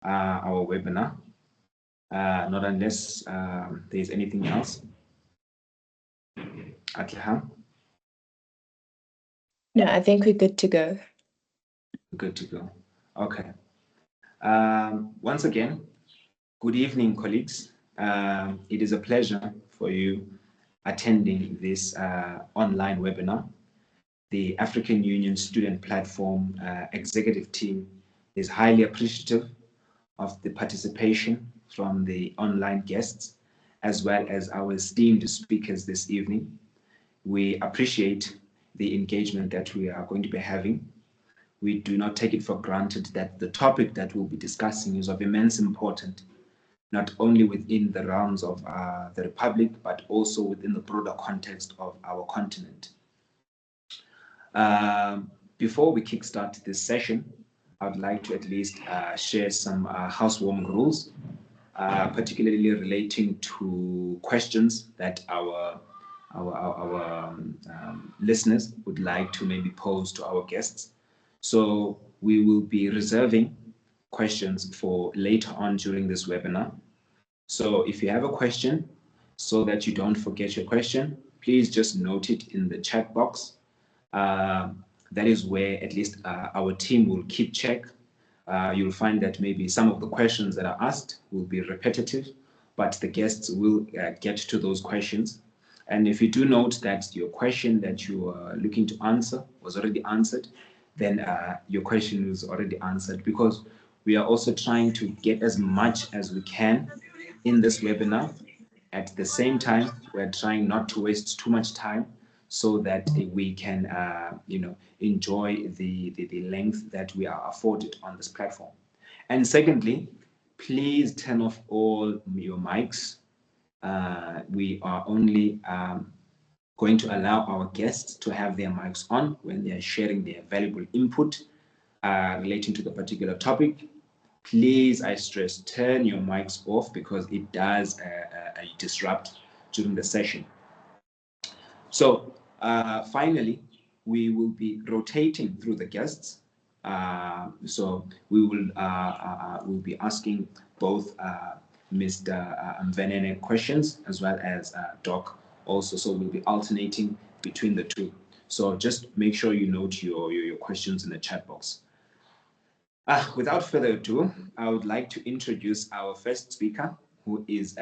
our webinar, not unless there's anything else. Atlaha? No, I think we're good to go. Good to go. Okay. Once again, good evening, colleagues. It is a pleasure for you attending this online webinar. The African Union Student Platform executive team is highly appreciative of the participation from the online guests, as well as our esteemed speakers this evening. We appreciate the engagement that we are going to be having. We do not take it for granted that the topic that we'll be discussing is of immense importance, not only within the realms of the Republic, but also within the broader context of our continent. Before we kickstart this session, I would like to at least share some housewarming rules, particularly relating to questions that our listeners would like to maybe pose to our guests. So we will be reserving questions for later on during this webinar. So if you have a question, so that you don't forget your question, please just note it in the chat box. That is where at least our team will keep check. You'll find that maybe some of the questions that are asked will be repetitive, but the guests will get to those questions. And if you do note that your question that you are looking to answer was already answered, then your question is already answered, because we are also trying to get as much as we can in this webinar. At the same time, we're trying not to waste too much time, so that we can enjoy the length that we are afforded on this platform. And secondly, please turn off all your mics. We are only going to allow our guests to have their mics on when they are sharing their valuable input relating to the particular topic. Please, I stress, turn your mics off, because it does disrupt during the session. So finally, we will be rotating through the guests. So we will we'll be asking both Mr. Mvenene questions, as well as Doc also. So we'll be alternating between the two. So just make sure you note your questions in the chat box. Without further ado, I would like to introduce our first speaker, who is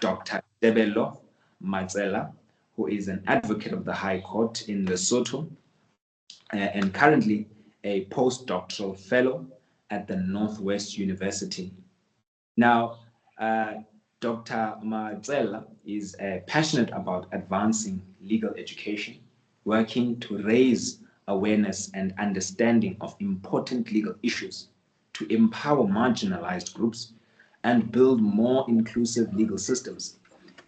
Dr. Debelo Mazela, who is an advocate of the High Court in Lesotho, and currently a postdoctoral fellow at the Northwest University. Now, Dr. Mazela is passionate about advancing legal education, working to raise awareness and understanding of important legal issues, to empower marginalized groups, and build more inclusive legal systems.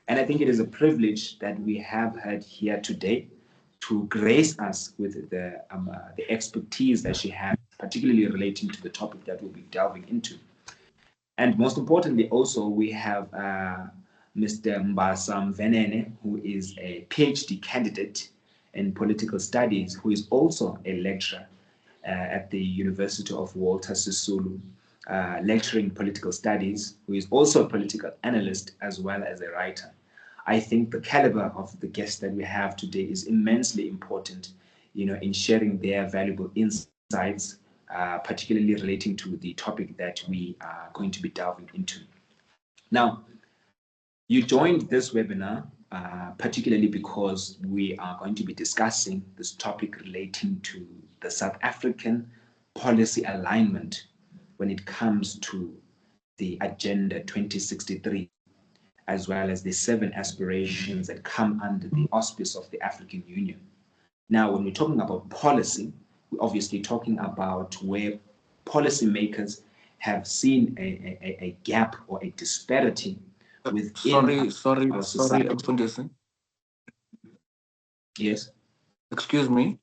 And I think it is a privilege that we have had here today to grace us with the expertise that she has, particularly relating to the topic that we'll be delving into. And most importantly, also, we have Mr. Mbasa Mvenene, who is a PhD candidate in political studies, who is also a lecturer at the University of Walter Sisulu, lecturing political studies, who is also a political analyst as well as a writer. I think the caliber of the guests that we have today is immensely important, in sharing their valuable insights, particularly relating to the topic that we are going to be delving into. Now, you joined this webinar particularly because we are going to be discussing this topic relating to the South African policy alignment when it comes to the Agenda 2063, as well as the 7 aspirations that come under the auspice of the African Union. Now, when we're talking about policy, we're obviously talking about where policymakers have seen a gap or a disparity within our society. Mfundisi. Yes. Excuse me.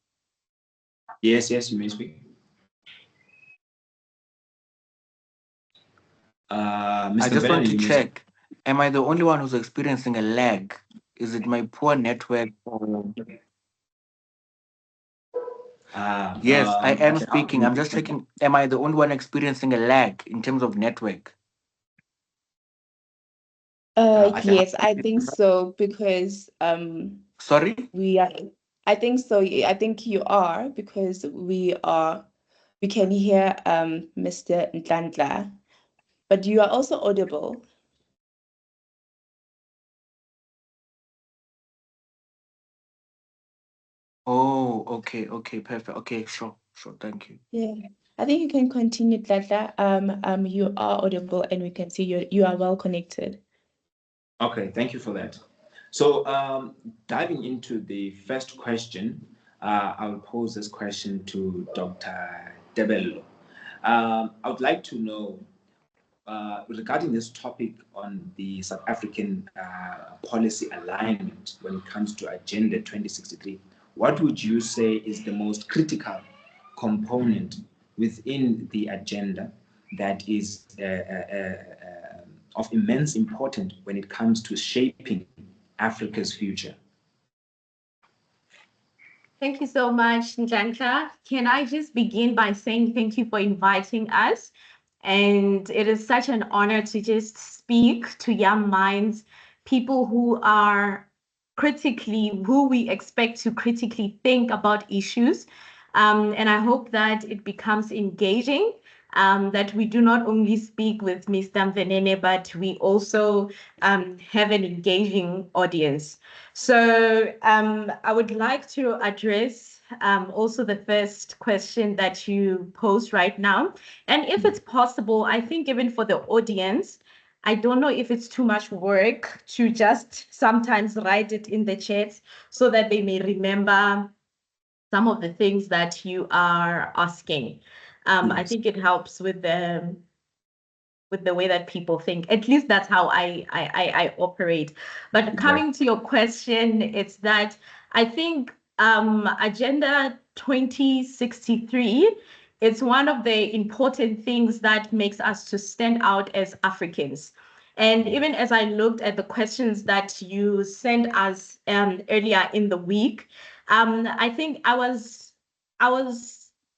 Yes, you may speak. Mr. I just want to Bennett, check. Am I the only one who's experiencing a lag? Is it my poor network or... Yes, I am Okay, how speaking. I'm just checking. Am I the only one experiencing a lag in terms of network? okay, Yes, I think so because Sorry? we are I think so. I think you are because we can hear Mr. Ntlandla, but you are also audible. Oh, okay, perfect. Okay, sure. Thank you. Yeah. I think you can continue, Ntlandla. You are audible and we can see you are well connected. okay, thank you for that. So, diving into the first question, I'll pose this question to Dr. Debello. I would like to know regarding this topic on the South African policy alignment when it comes to Agenda 2063, what would you say is the most critical component within the agenda that is of immense importance when it comes to shaping Africa's future? Thank you so much, Njanta. Can I just begin by saying thank you for inviting us? And it is such an honor to just speak to young minds, people who we expect to critically think about issues. And I hope that it becomes engaging, that we do not only speak with Mr. Mvenene, but we also have an engaging audience. So I would like to address also the first question that you posed right now. And if it's possible, I think even for the audience, I don't know if it's too much work to just sometimes write it in the chat so that they may remember some of the things that you are asking. I think it helps with the way that people think. At least that's how I operate. But coming to your question, it's that I think Agenda 2063, it's one of the important things that makes us to stand out as Africans. And even as I looked at the questions that you sent us earlier in the week, I think I was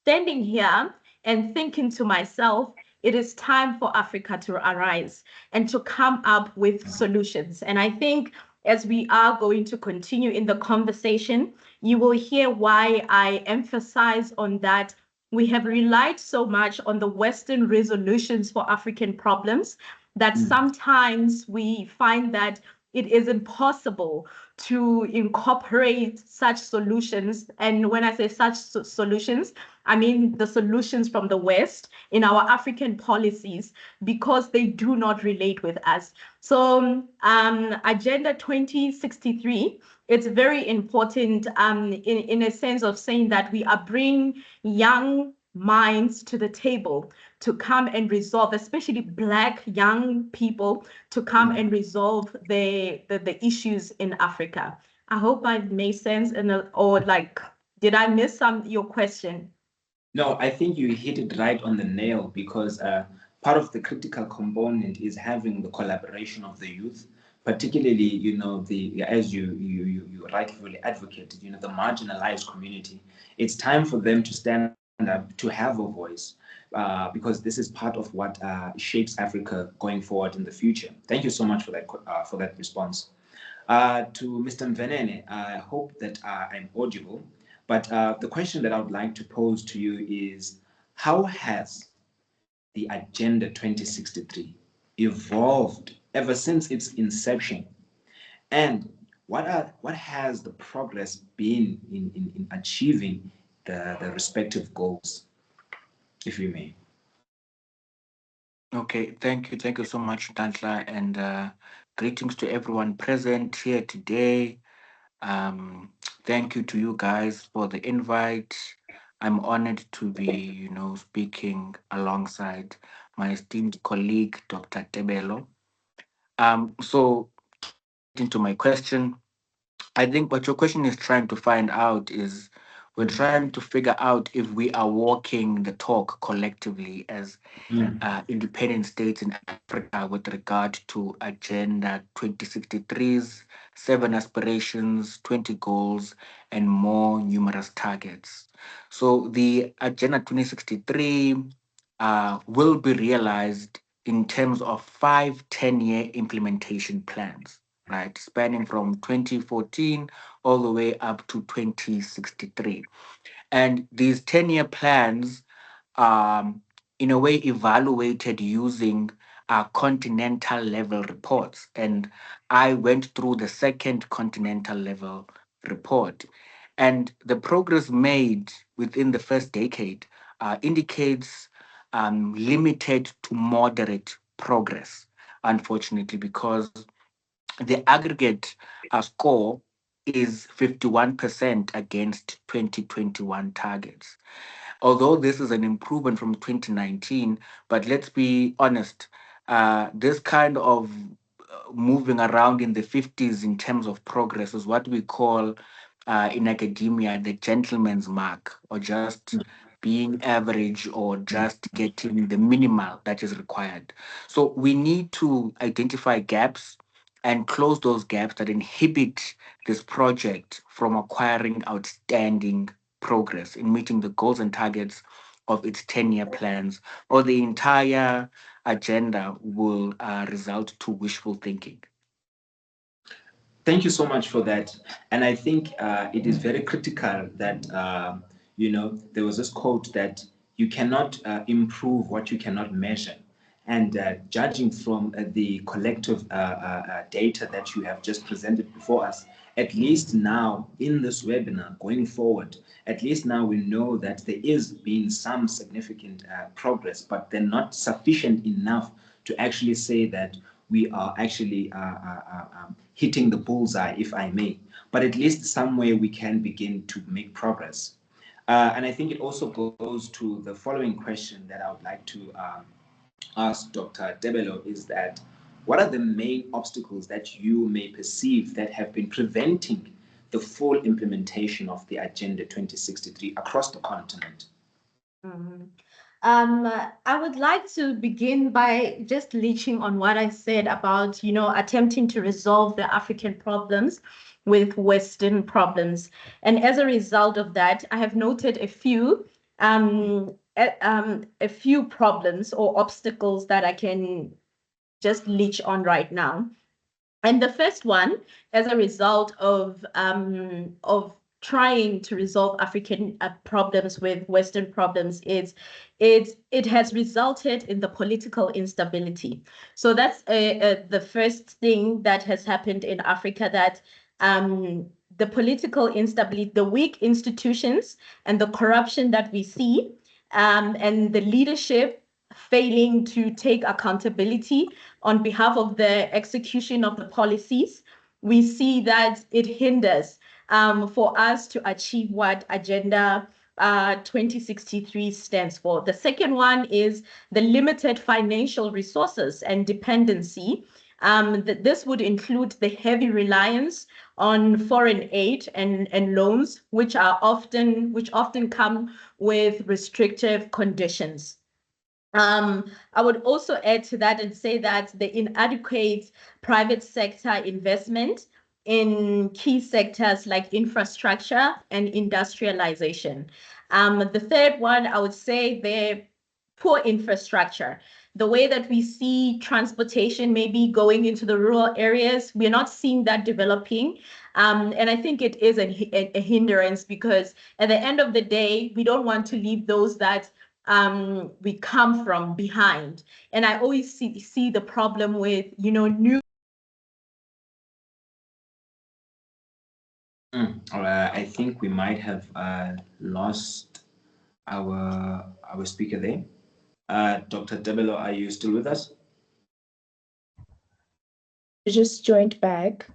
standing here and thinking to myself, it is time for Africa to arise and to come up with solutions. And I think as we are going to continue in the conversation, you will hear why I emphasize on that. We have relied so much on the Western resolutions for African problems that sometimes we find that it is impossible to incorporate such solutions. And when I say such solutions, I mean the solutions from the West in our African policies because they do not relate with us. So Agenda 2063, it's very important in a sense of saying that we are bringing young minds to the table to come and resolve, especially Black young people, to come and resolve the issues in Africa. I hope I've made sense, or like, did I miss your question? No, I think you hit it right on the nail because part of the critical component is having the collaboration of the youth, particularly, the as you rightfully advocated, the marginalized community. It's time for them to stand up, to have a voice, because this is part of what shapes Africa going forward in the future. Thank you so much for that response. To Mr. Mvenene, I hope that I'm audible. But the question that I would like to pose to you is, how has the Agenda 2063 evolved ever since its inception? And what has the progress been in achieving the respective goals, if you may? Okay, thank you so much, Tantla, and greetings to everyone present here today. Thank you to you guys for the invite. I'm honored to be, speaking alongside my esteemed colleague, Dr. Tebelo. So to get into my question, I think what your question is trying to find out is we're trying to figure out if we are walking the talk collectively as independent states in Africa with regard to Agenda 2063's 7 aspirations, 20 goals, and more numerous targets. So the Agenda 2063 will be realized in terms of 5 10-year implementation plans, right, spanning from 2014 all the way up to 2063. And these 10-year plans in a way evaluated using continental level reports. And I went through the second continental level report. And the progress made within the first decade indicates limited to moderate progress, unfortunately, because the aggregate score is 51% against 2021 targets. Although this is an improvement from 2019, but let's be honest, this kind of moving around in the 50s in terms of progress is what we call in academia the gentleman's mark, or just being average, or just getting the minimal that is required. So we need to identify gaps and close those gaps that inhibit this project from acquiring outstanding progress in meeting the goals and targets of its 10-year plans, or the entire agenda will result to wishful thinking. Thank you so much for that. And I think it is very critical that, there was this quote that you cannot improve what you cannot measure. And judging from the collective data that you have just presented before us, at least now in this webinar going forward, at least now we know that there is been some significant progress, but they're not sufficient enough to actually say that we are actually hitting the bullseye, if I may. But at least somewhere we can begin to make progress. And I think it also goes to the following question that I would like to ask Dr. Debelo, is that what are the main obstacles that you may perceive that have been preventing the full implementation of the Agenda 2063 across the continent? I would like to begin by just leeching on what I said about, attempting to resolve the African problems with Western problems. And as a result of that, I have noted a few problems or obstacles that I can just leech on right now. And the first one, as a result of trying to resolve African problems with Western problems, is it has resulted in the political instability. So that's the first thing that has happened in Africa, that the political instability, the weak institutions, and the corruption that we see, and the leadership failing to take accountability on behalf of the execution of the policies, we see that it hinders for us to achieve what Agenda 2063 stands for. The second one is the limited financial resources and dependency. This would include the heavy reliance on foreign aid and loans, which often come with restrictive conditions. I would also add to that and say that the inadequate private sector investment in key sectors like infrastructure and industrialization. The third one, I would say, the poor infrastructure. The way that we see transportation maybe going into the rural areas, we're not seeing that developing. And I think it is a hindrance, because at the end of the day, we don't want to leave those that we come from behind. And I always see the problem with, new. I think we might have lost our speaker there. Dr. Debelo, are you still with us? You just joined back.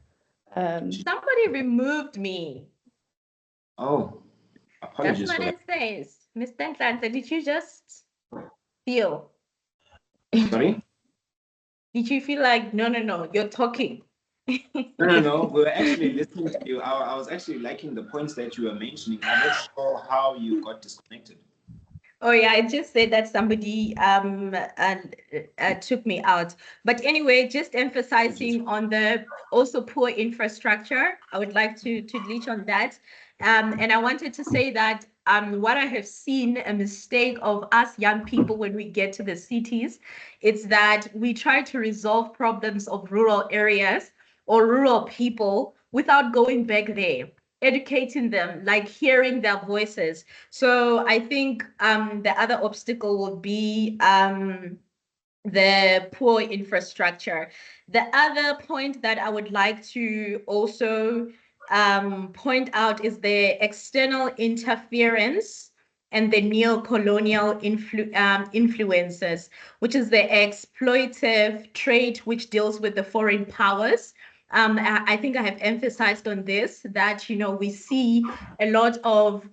Somebody removed me. Oh, apologies. That's what it says. Ms. Ntlantla, did you just feel? Sorry? Did you feel like, no, you're talking? No. We were actually listening to you. I was actually liking the points that you were mentioning. I'm not sure how you got disconnected. Oh yeah, I just said that somebody took me out. But anyway, just Apologies. emphasizing on the also poor infrastructure. I would like to leach on that. And I wanted to say that what I have seen a mistake of us young people when we get to the cities, it's that we try to resolve problems of rural areas or rural people without going back there, educating them, like hearing their voices. So I think the other obstacle would be the poor infrastructure. The other point that I would like to also point out is the external interference and the neo-colonial influences, which is the exploitative trade which deals with the foreign powers. I think I have emphasized on this that, you know, we see a lot of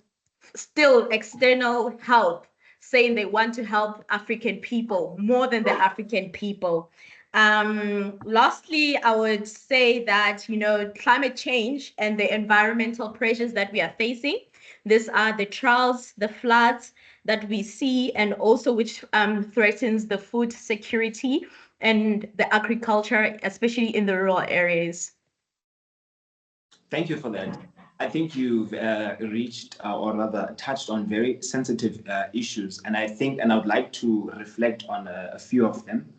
still external help saying they want to help African people more than the African people. Lastly, I would say that, you know, climate change and the environmental pressures that we are facing, these are the droughts, the floods that we see, and also which threatens the food security and the agriculture, especially in the rural areas. Thank you for that. I think you've reached, or rather touched on very sensitive issues. And I think, and I would like to reflect on a few of them.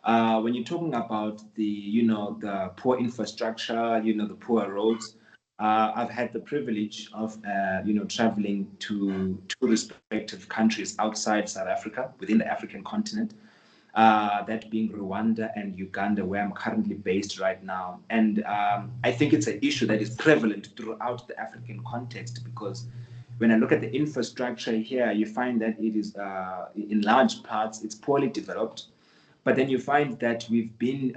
When you're talking about the poor infrastructure, the poor roads, I've had the privilege of, traveling to two respective countries outside South Africa, within the African continent, that being Rwanda and Uganda, where I'm currently based right now. And I think it's an issue that is prevalent throughout the African context, because when I look at the infrastructure here, you find that it is, in large parts, it's poorly developed. But then you find that we've been,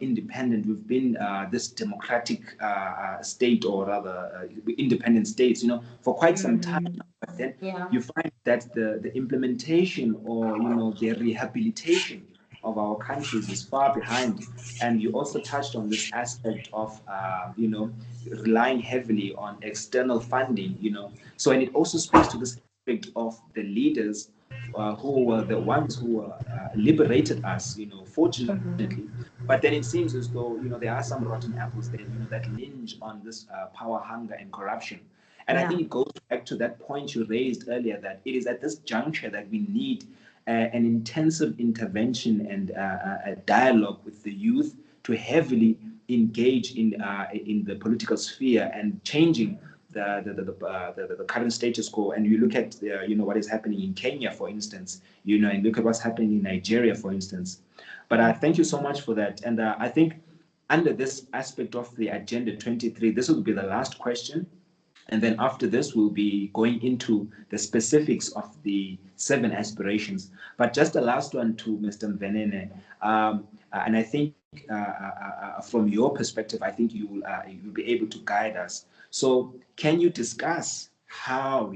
independent. We've been this democratic state, or rather, independent states, for quite some time now. But then Yeah. you find that the implementation, or the rehabilitation of our countries is far behind. And you also touched on this aspect of, relying heavily on external funding. So, and it also speaks to this aspect of the leaders who were the ones who liberated us, fortunately. But then it seems as though, there are some rotten apples there, that hinge on this power hunger and corruption. And I Yeah. think it goes back to that point you raised earlier, that it is at this juncture that we need an intensive intervention and a dialogue with the youth to heavily engage in the political sphere and changing the current status quo. And you look at what is happening in Kenya, for instance, and look at what's happening in Nigeria, for instance. But thank you so much for that. And I think under this aspect of the Agenda 23, this will be the last question. And then after this, we'll be going into the specifics of the 7 aspirations. But just the last one to Mr. Mvenene. And I think from your perspective, I think you'll be able to guide us. So can you discuss how,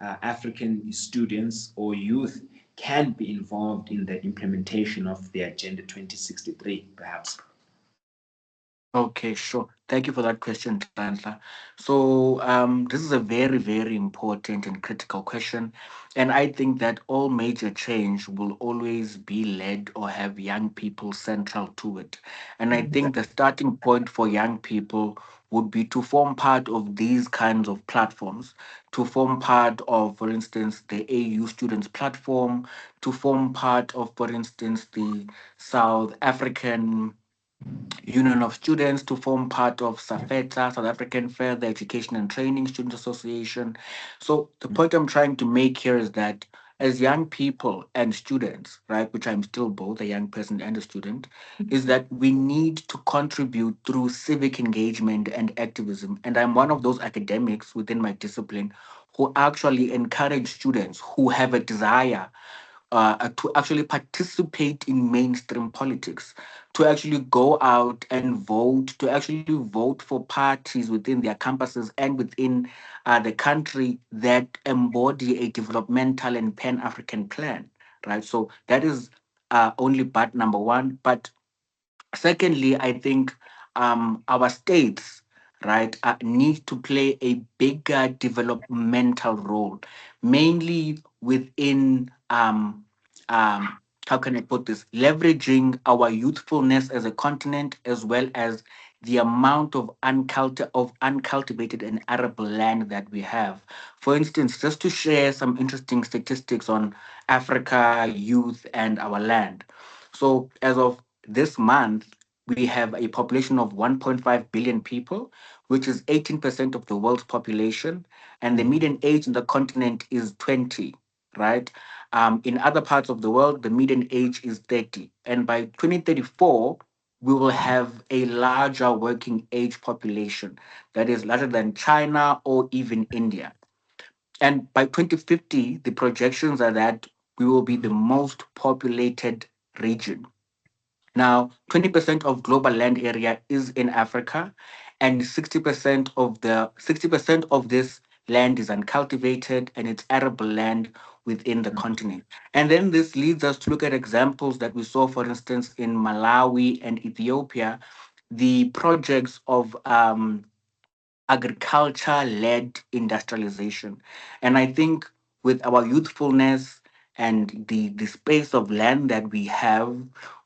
African students or youth can be involved in the implementation of the Agenda 2063, perhaps? Okay, sure. Thank you for that question, Tandla. So, this is a very, very important and critical question. And I think that all major change will always be led or have young people central to it. And I think the starting point for young people would be to form part of these kinds of platforms, to form part of, for instance, the AU Students Platform, to form part of, for instance, the South African Union of Students, to form part of SAFETA, South African Further Education and Training Student Association. So the point I'm trying to make here is that as young people and students, right, which I'm still both a young person and a student, is that we need to contribute through civic engagement and activism. And I'm one of those academics within my discipline who actually encourage students who have a desire to actually participate in mainstream politics, to actually go out and vote, to actually vote for parties within their campuses and within the country that embody a developmental and pan African plan, right? So that is only part number one. But secondly, I think our states, right, need to play a bigger developmental role, mainly within how can I put this, leveraging our youthfulness as a continent, as well as the amount of uncultivated and arable land that we have. For instance, just to share some interesting statistics on Africa, youth, and our land. So, as of this month, we have a population of 1.5 billion people, which is 18% of the world's population, and the median age in the continent is 20, right? In other parts of the world, the median age is 30. And by 2034, we will have a larger working age population that is larger than China or even India. And by 2050, the projections are that we will be the most populated region. Now, 20% of global land area is in Africa, and 60% of this land is uncultivated and it's arable land within the continent. And then this leads us to look at examples that we saw, for instance, in Malawi and Ethiopia, the projects of agriculture led industrialization. And I think with our youthfulness and the space of land that we have,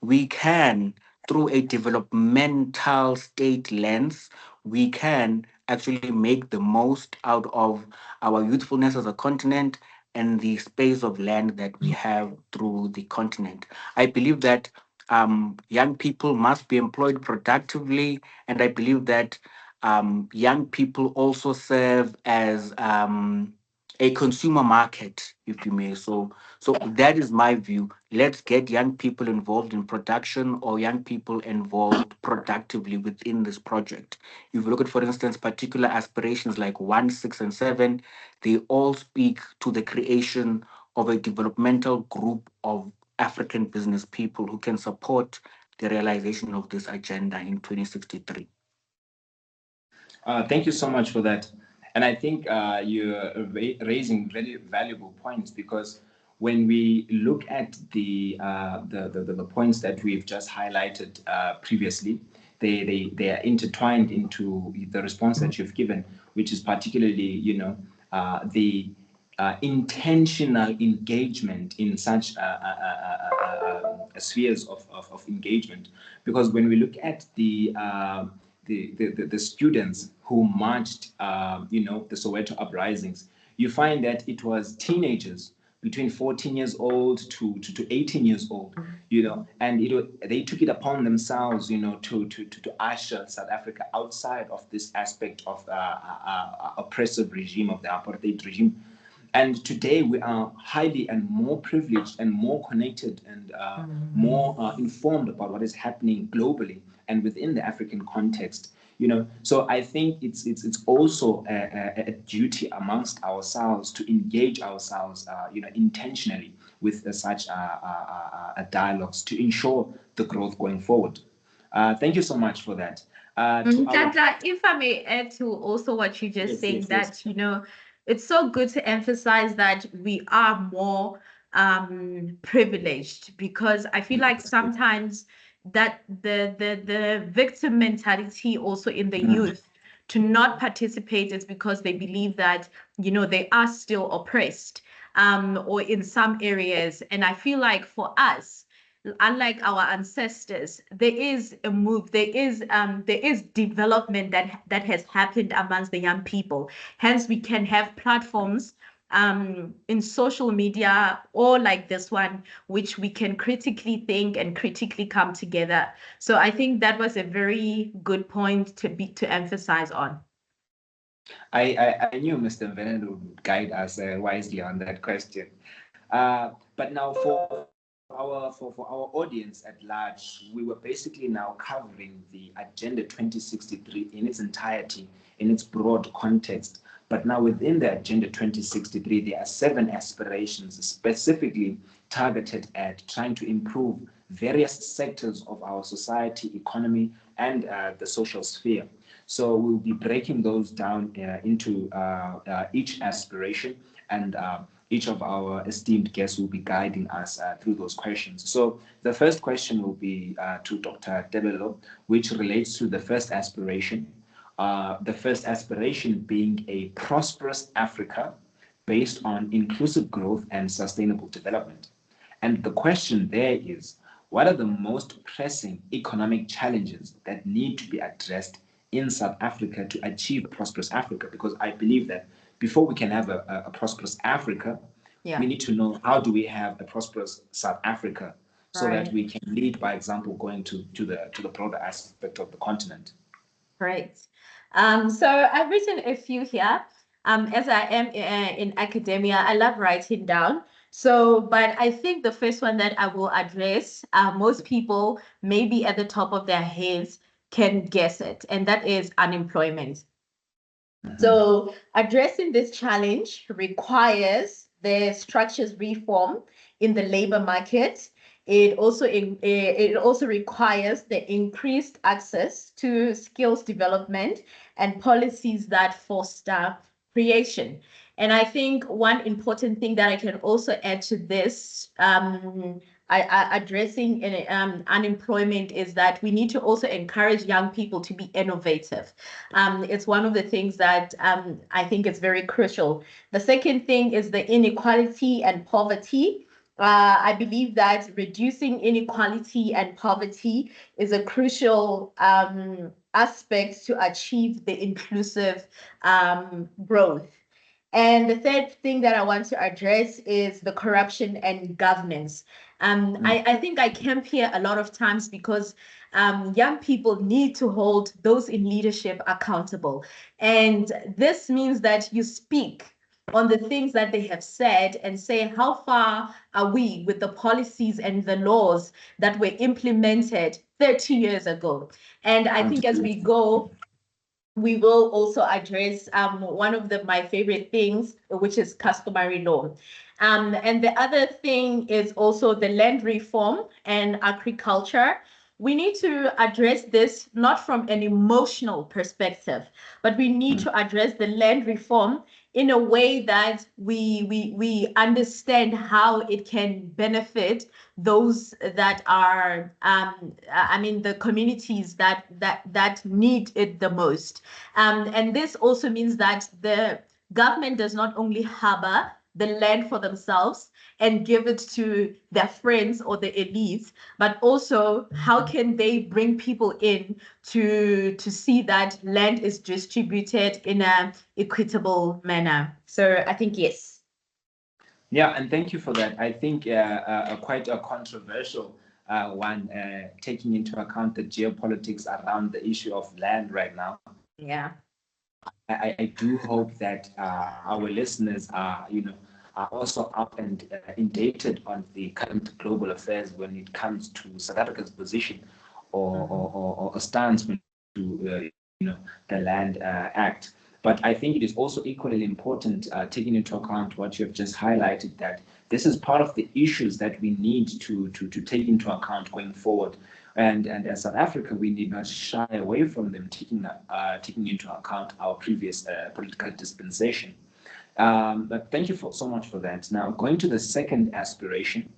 we can, through a developmental state lens, we can actually make the most out of our youthfulness as a continent and the space of land that we have through the continent. I believe that young people must be employed productively, and I believe that young people also serve as a consumer market, if you may. So that is my view. Let's get young people involved in production or young people involved productively within this project. If you look at, for instance, particular aspirations like 1, 6, and 7, they all speak to the creation of a developmental group of African business people who can support the realization of this agenda in 2063. Thank you so much for that. And I think you're raising very valuable points, because when we look at the points that we've just highlighted previously, they are intertwined into the response that you've given, which is particularly, the intentional engagement in such spheres of engagement. Because when we look at the students who marched, the Soweto uprisings, you find that it was teenagers between 14 years old to 18 years old, and they took it upon themselves, to usher South Africa outside of this aspect of oppressive regime of the apartheid regime. And today we are highly and more privileged and more connected and more informed about what is happening globally and within the African context. So I think it's also a duty amongst ourselves to engage ourselves, intentionally with such dialogues to ensure the growth going forward. Thank you so much for that. Tata, if I may add to also what you just Yes, said, yes, that yes. it's so good to emphasize that we are more privileged, because I feel like sometimes that the victim mentality also in the youth to not participate is because they believe that they are still oppressed, or in some areas. And I feel like for us, unlike our ancestors, there is a move, there is development that has happened amongst the young people. Hence, we can have platforms in social media or like this one, which we can critically think and critically come together. So I think that was a very good point to emphasize on. I knew Mr. Veneno would guide us wisely on that question. But now for our audience at large, we were basically now covering the Agenda 2063 in its entirety, in its broad context. But now within the Agenda 2063, there are 7 aspirations specifically targeted at trying to improve various sectors of our society, economy, and the social sphere. So we'll be breaking those down into each aspiration and each of our esteemed guests will be guiding us through those questions. So the first question will be to Dr. Tebelo, which relates to the first aspiration. The first aspiration being a prosperous Africa based on inclusive growth and sustainable development. And the question there is, what are the most pressing economic challenges that need to be addressed in South Africa to achieve a prosperous Africa? Because I believe that before we can have a prosperous Africa, we need to know how do we have a prosperous South Africa so that we can lead by example going to the broader aspect of the continent. Great. So I've written a few here. As I am in academia, I love writing down. So, but I think the first one that I will address, most people maybe at the top of their heads can guess it, and that is unemployment. So addressing this challenge requires the structures reform in the labor market. It also requires the increased access to skills development and policies that foster creation. And I think one important thing that I can also add to this, addressing unemployment, is that we need to also encourage young people to be innovative. It's one of the things that I think is very crucial. The second thing is the inequality and poverty. I believe that reducing inequality and poverty is a crucial aspect to achieve the inclusive growth. And the third thing that I want to address is the corruption and governance. I think I camp here a lot of times because young people need to hold those in leadership accountable. And this means that you speak on the things that they have said and say, how far are we with the policies and the laws that were implemented 30 years ago? And I think as we go, we will also address one of my favorite things, which is customary law. And the other thing is also the land reform and agriculture. We need to address this not from an emotional perspective, but we need to address the land reform in a way that we understand how it can benefit those that are, the communities that need it the most. And this also means that the government does not only harbor the land for themselves and give it to their friends or the elites, but also how can they bring people in to see that land is distributed in an equitable manner. So I think yes. Yeah, and thank you for that. I think quite a controversial one, taking into account the geopolitics around the issue of land right now. Yeah. I do hope that our listeners are also up and indebted on the current global affairs when it comes to South Africa's position or stance to the Land Act. But I think it is also equally important, taking into account what you have just highlighted, that this is part of the issues that we need to take into account going forward. And as South Africa, we need not shy away from them, taking into account our previous political dispensation. But thank you so much for that. Now, going to the second aspiration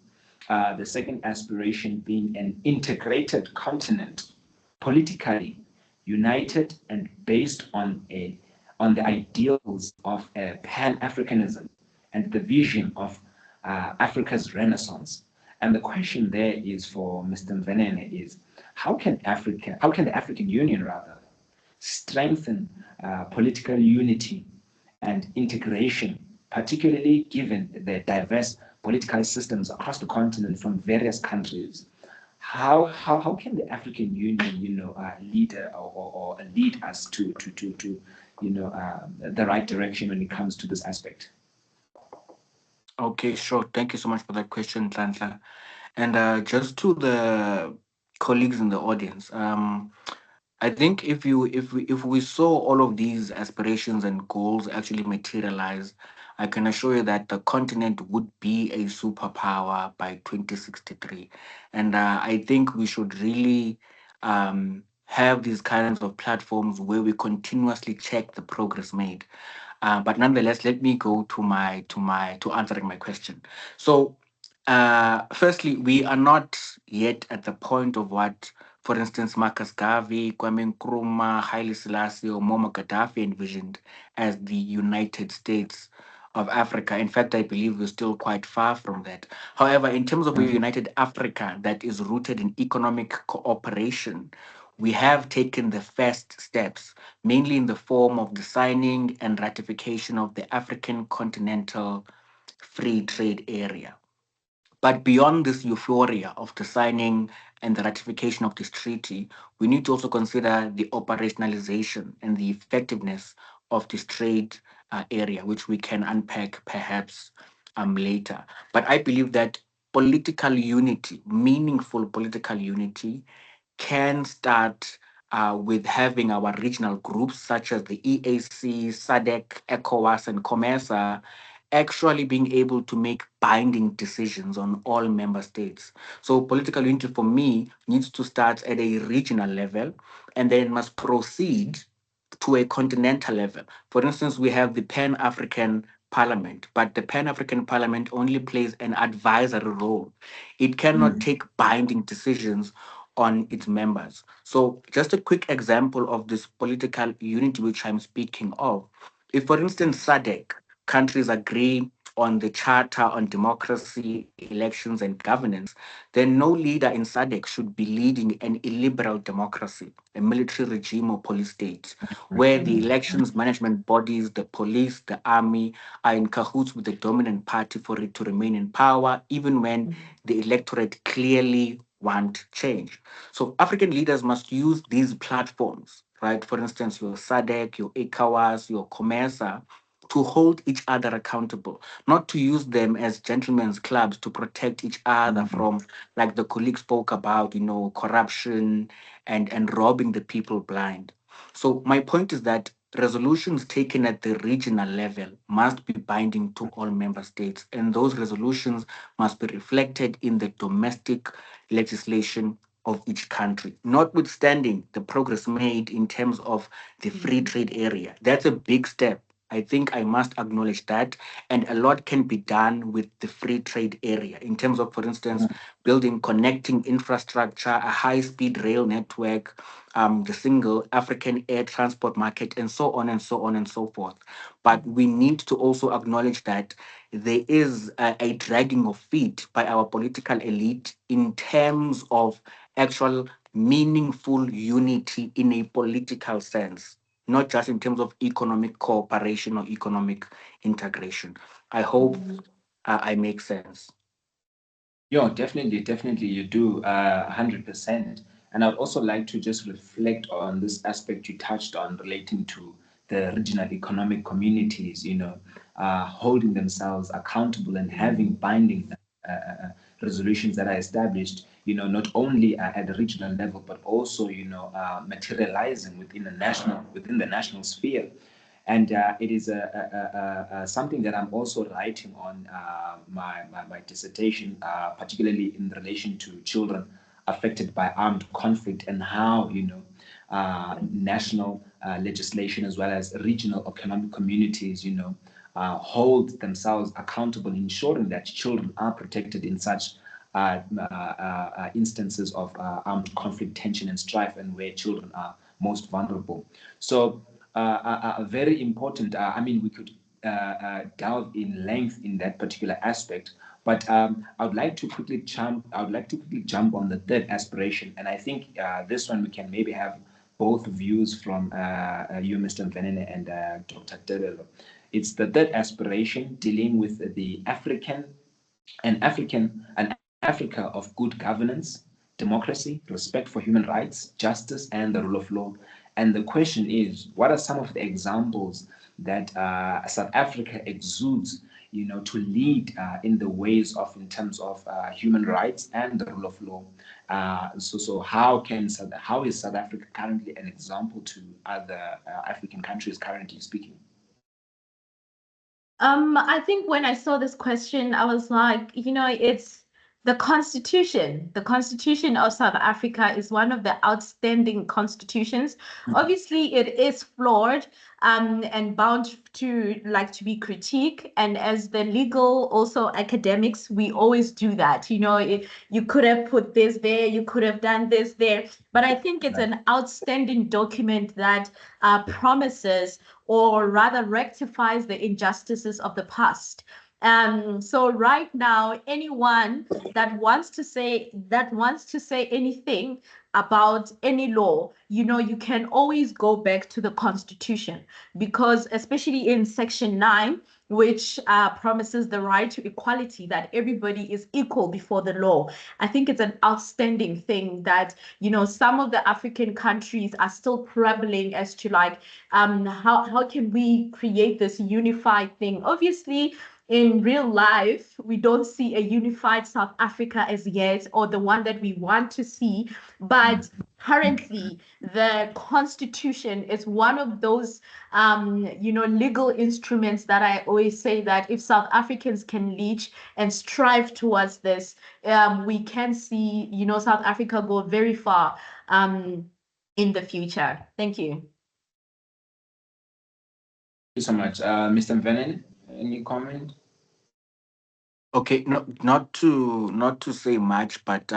being an integrated continent, politically united and based on the ideals of Pan-Africanism and the vision of Africa's Renaissance. And the question there is for Mr. Mvenene is, how can the African Union rather strengthen political unity and integration, particularly given the diverse political systems across the continent from various countries? How can the African Union, lead or lead us to the right direction when it comes to this aspect? Okay, sure. Thank you so much for that question, Tlantla. And just to the colleagues in the audience, I think if we saw all of these aspirations and goals actually materialize, I can assure you that the continent would be a superpower by 2063. And I think we should really have these kinds of platforms where we continuously check the progress made. But nonetheless, let me go to answering my question. So, firstly, we are not yet at the point of what, for instance, Marcus Garvey, Kwame Nkrumah, Haile Selassie, or Muammar Gaddafi envisioned as the United States of Africa. In fact, I believe we're still quite far from that. However, in terms of a united Africa that is rooted in economic cooperation, we have taken the first steps, mainly in the form of the signing and ratification of the African Continental Free Trade Area. But beyond this euphoria of the signing and the ratification of this treaty, we need to also consider the operationalization and the effectiveness of this trade area, which we can unpack perhaps later. But I believe that political unity, meaningful political unity, can start with having our regional groups such as the EAC, SADC, ECOWAS, and COMESA actually being able to make binding decisions on all member states. So political unity for me needs to start at a regional level and then must proceed to a continental level. For instance, we have the Pan African Parliament, but the Pan African Parliament only plays an advisory role. It cannot take binding decisions on its members. So, just a quick example of this political unity which I'm speaking of. If, for instance, SADC countries agree on the Charter on Democracy, Elections, and Governance, then no leader in SADC should be leading an illiberal democracy, a military regime or police state, where the elections management bodies, the police, the army are in cahoots with the dominant party for it to remain in power, even when the electorate clearly want change. So African leaders must use these platforms, right? For instance, your SADC, your ECOWAS, your COMESA, to hold each other accountable, not to use them as gentlemen's clubs to protect each other from, like the colleague spoke about, corruption and robbing the people blind. So my point is that resolutions taken at the regional level must be binding to all member states, and those resolutions must be reflected in the domestic legislation of each country, notwithstanding the progress made in terms of the free trade area. That's a big step. I think I must acknowledge that. And a lot can be done with the free trade area in terms of, for instance, building connecting infrastructure, a high speed rail network, the single African air transport market, and so on and so on and so forth. But we need to also acknowledge that there is a dragging of feet by our political elite in terms of actual meaningful unity in a political sense, not just in terms of economic cooperation or economic integration. I hope I make sense. Yeah, definitely you do, 100%. And I'd also like to just reflect on this aspect you touched on relating to the regional economic communities, holding themselves accountable and having binding resolutions that are established, not only at the regional level, but also, materializing within the national sphere. And it is something that I'm also writing on my dissertation, particularly in relation to children affected by armed conflict and how national legislation as well as regional economic communities hold themselves accountable, ensuring that children are protected in such instances of armed conflict, tension, and strife, and where children are most vulnerable. So, very important. I mean, we could delve in length in that particular aspect, but I would like to quickly jump. I would like to quickly jump on the third aspiration, and I think this one we can maybe have both views from you, Mr. Mvenene, and Dr. Tebelo. It's the third aspiration dealing with the an Africa of good governance, democracy, respect for human rights, justice, and the rule of law. And the question is, what are some of the examples that South Africa exudes, to lead in the ways of, in terms of human rights and the rule of law? So how is South Africa currently an example to other African countries currently speaking? I think when I saw this question, I was like, it's The Constitution of South Africa is one of the outstanding constitutions. Obviously, it is flawed and bound to be critiqued. And as the legal, also academics, we always do that. You could have put this there, you could have done this there. But I think it's an outstanding document that promises, or rather rectifies, the injustices of the past. So right now, anyone that wants to say anything about any law, you can always go back to the Constitution, because especially in Section 9, which promises the right to equality, that everybody is equal before the law. I think it's an outstanding thing that, some of the African countries are still troubling as to how can we create this unified thing. Obviously, in real life, we don't see a unified South Africa as yet, or the one that we want to see. But currently, the Constitution is one of those, legal instruments that I always say that if South Africans can reach and strive towards this, we can see, South Africa go very far in the future. Thank you. Thank you so much. Mr. Mvenen, any comment? Okay, no, not to say much, but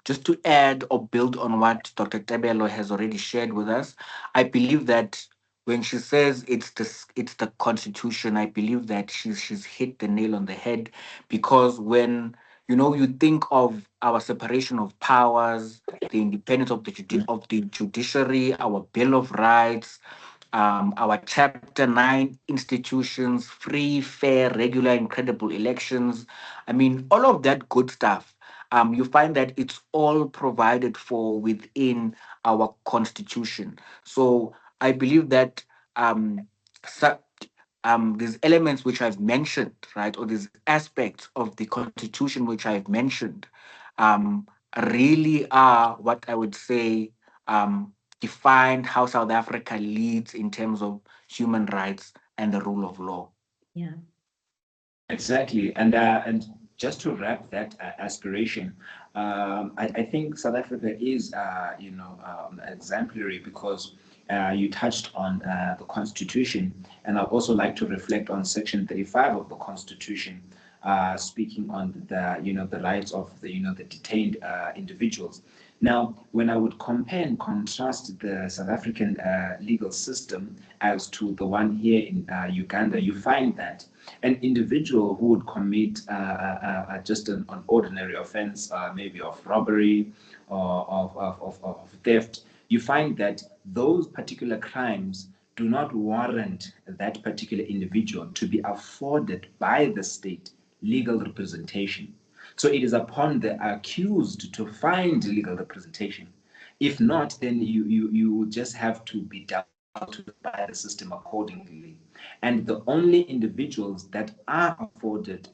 just to add or build on what Dr. Tabelo has already shared with us. I believe that when she says it's the Constitution, I believe that she's hit the nail on the head, because when you think of our separation of powers, the independence of the judiciary, our Bill of Rights, our Chapter 9 institutions, free, fair, regular, incredible elections. I mean, all of that good stuff. You find that it's all provided for within our constitution. So I believe that so, these elements which I've mentioned, right, or these aspects of the constitution which I've mentioned, um, really are what I would say defined how South Africa leads in terms of human rights and the rule of law. Yeah. Exactly, and just to wrap that aspiration, I think South Africa is, exemplary, because you touched on the Constitution, and I'd also like to reflect on Section 35 of the Constitution, speaking on the rights of the detained individuals. Now, when I would compare and contrast the South African legal system as to the one here in Uganda, you find that an individual who would commit just an ordinary offense, maybe of robbery or of theft, you find that those particular crimes do not warrant that particular individual to be afforded by the state legal representation. So it is upon the accused to find legal representation. If not, then you just have to be dealt with by the system accordingly. And the only individuals that are afforded,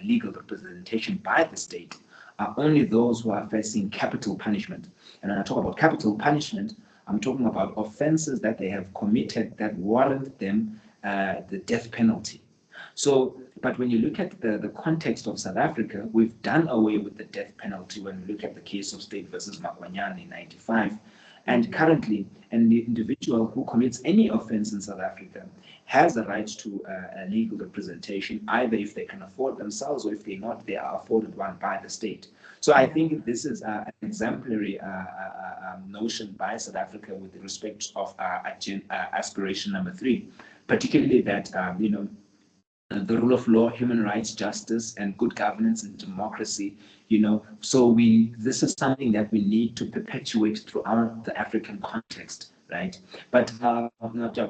legal representation by the state are only those who are facing capital punishment. And when I talk about capital punishment, I'm talking about offenses that they have committed that warrant them the death penalty. So, but when you look at the context of South Africa, we've done away with the death penalty when we look at the case of State versus Makwanyane in 95. And currently, an individual who commits any offense in South Africa has a right to a legal representation, either if they can afford themselves, or if they're not, they are afforded one by the state. So I think this is an exemplary notion by South Africa with respect of aspiration number 3, particularly that, the rule of law, human rights, justice, and good governance and democracy. So this is something that we need to perpetuate throughout the African context, right? But now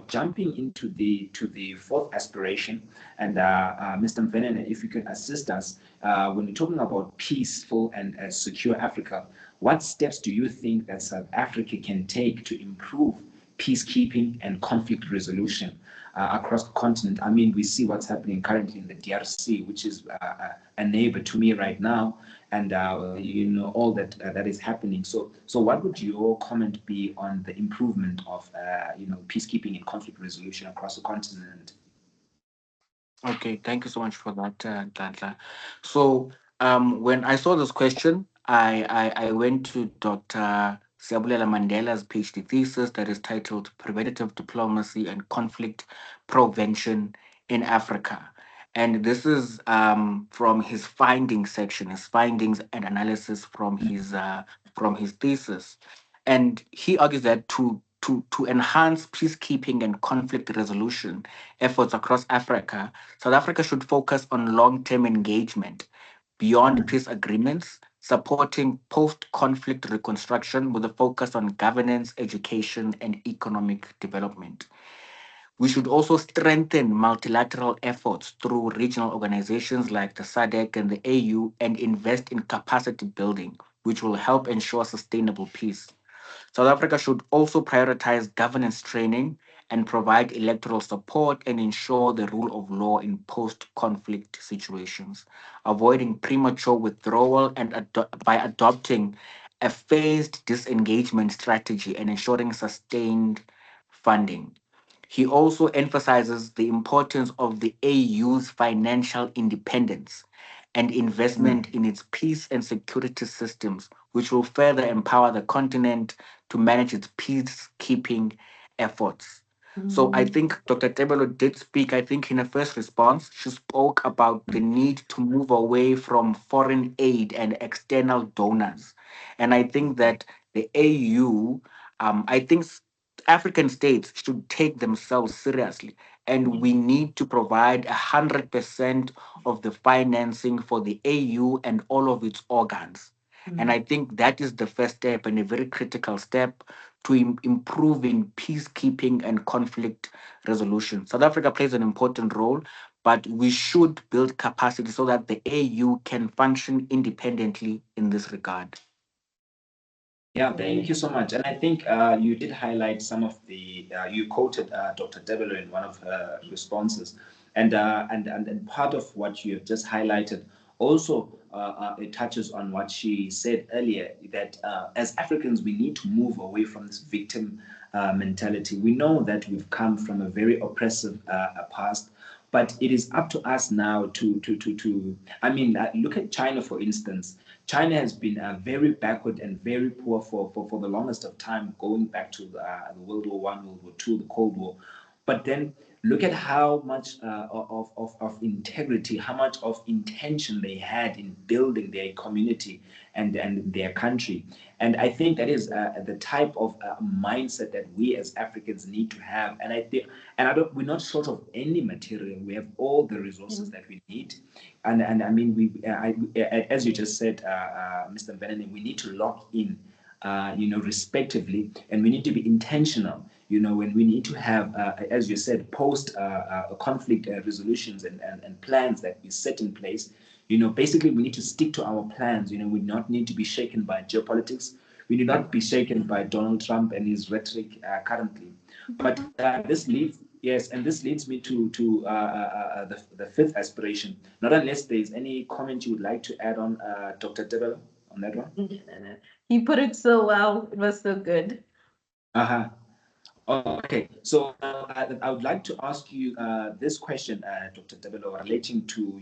jumping into the 4th aspiration, and Mr. Mvenene, if you can assist us when we're talking about peaceful and secure Africa, what steps do you think that South Africa can take to improve peacekeeping and conflict resolution across the continent? I mean, we see what's happening currently in the DRC, which is a neighbor to me right now, and all that is happening. So what would your comment be on the improvement of peacekeeping and conflict resolution across the continent? Okay, thank you so much for that, Tantla. So When I saw this question, I went to Dr. Siabulela Mandela's PhD thesis that is titled Preventative Diplomacy and Conflict Prevention in Africa. And this is from his findings section, his findings and analysis from his thesis. And he argues that to enhance peacekeeping and conflict resolution efforts across Africa, South Africa should focus on long-term engagement beyond peace agreements, supporting post conflict reconstruction with a focus on governance, education, and economic development. We should also strengthen multilateral efforts through regional organizations like the SADC and the AU and invest in capacity building, which will help ensure sustainable peace. South Africa should also prioritize governance training and provide electoral support and ensure the rule of law in post conflict situations, avoiding premature withdrawal and by adopting a phased disengagement strategy and ensuring sustained funding. He also emphasizes the importance of the AU's financial independence and investment in its peace and security systems, which will further empower the continent to manage its peacekeeping efforts. So I think Dr. Tebelo did speak, I think in her first response, she spoke about the need to move away from foreign aid and external donors. And I think that the AU, I think African states should take themselves seriously. And we need to provide 100% of the financing for the AU and all of its organs. And I think that is the first step and a very critical step to improving peacekeeping and conflict resolution. South Africa plays an important role, but we should build capacity so that the AU can function independently in this regard. Yeah, thank you so much. And I think you did highlight some of you quoted Dr. Debelo in one of her responses. And part of what you have just highlighted also it touches on what she said earlier, that as Africans, we need to move away from this victim mentality. We know that we've come from a very oppressive past, but it is up to us now to I mean, look at China, for instance. China has been very backward and very poor for the longest of time, going back to the World War One, World War Two, the Cold War. But then look at how much of integrity, how much of intention they had in building their community and their country. And I think that is the type of mindset that we as Africans need to have. And I think, we're not short of any material. We have all the resources that we need. And I mean, as you just said, Mr. Mvenene, we need to lock in, respectively, and we need to be intentional. When we need to have, as you said, post conflict resolutions and plans that we set in place. Basically, we need to stick to our plans. We do not need to be shaken by geopolitics. We do not be shaken by Donald Trump and his rhetoric currently. But this leads me to the fifth aspiration. Not unless there's any comment you would like to add on, Dr. Debelo, on that one. He put it so well. It was so good. Uh-huh. Okay, so I would like to ask you this question, Dr. Debelo, relating to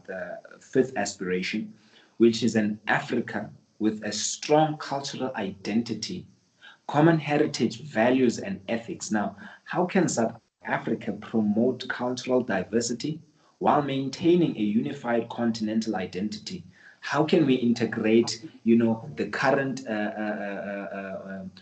the fifth aspiration, which is an Africa with a strong cultural identity, common heritage, values, and ethics. Now, how can South Africa promote cultural diversity while maintaining a unified continental identity? How can we integrate, the current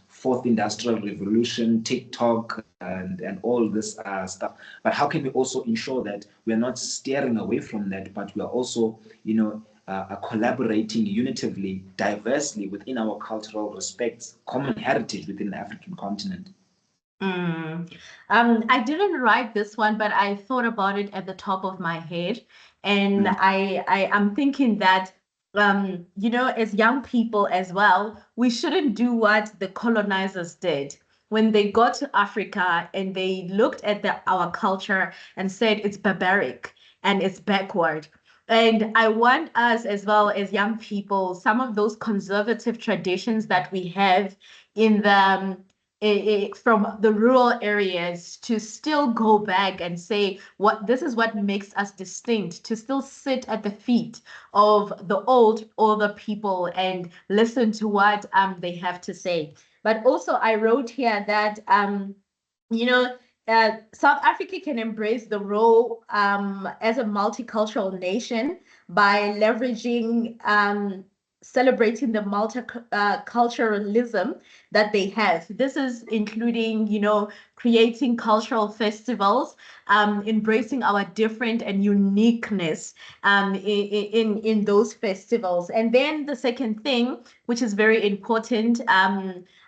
fourth industrial revolution, TikTok, and all this stuff? But how can we also ensure that we're not steering away from that, but we are also, collaborating unitively, diversely within our cultural respects, common heritage within the African continent? I didn't write this one, but I thought about it at the top of my head, and I am thinking that as young people as well, we shouldn't do what the colonizers did when they got to Africa and they looked at our culture and said it's barbaric and it's backward. And I want us as well as young people, some of those conservative traditions that we have in the from the rural areas to still go back and say this is what makes us distinct, to still sit at the feet of the older people and listen to what they have to say. But also I wrote here that you know, South Africa can embrace the role as a multicultural nation by leveraging, celebrating the multiculturalism that they have. This is including, creating cultural festivals, embracing our different and uniqueness in those festivals. And then the second thing, which is very important,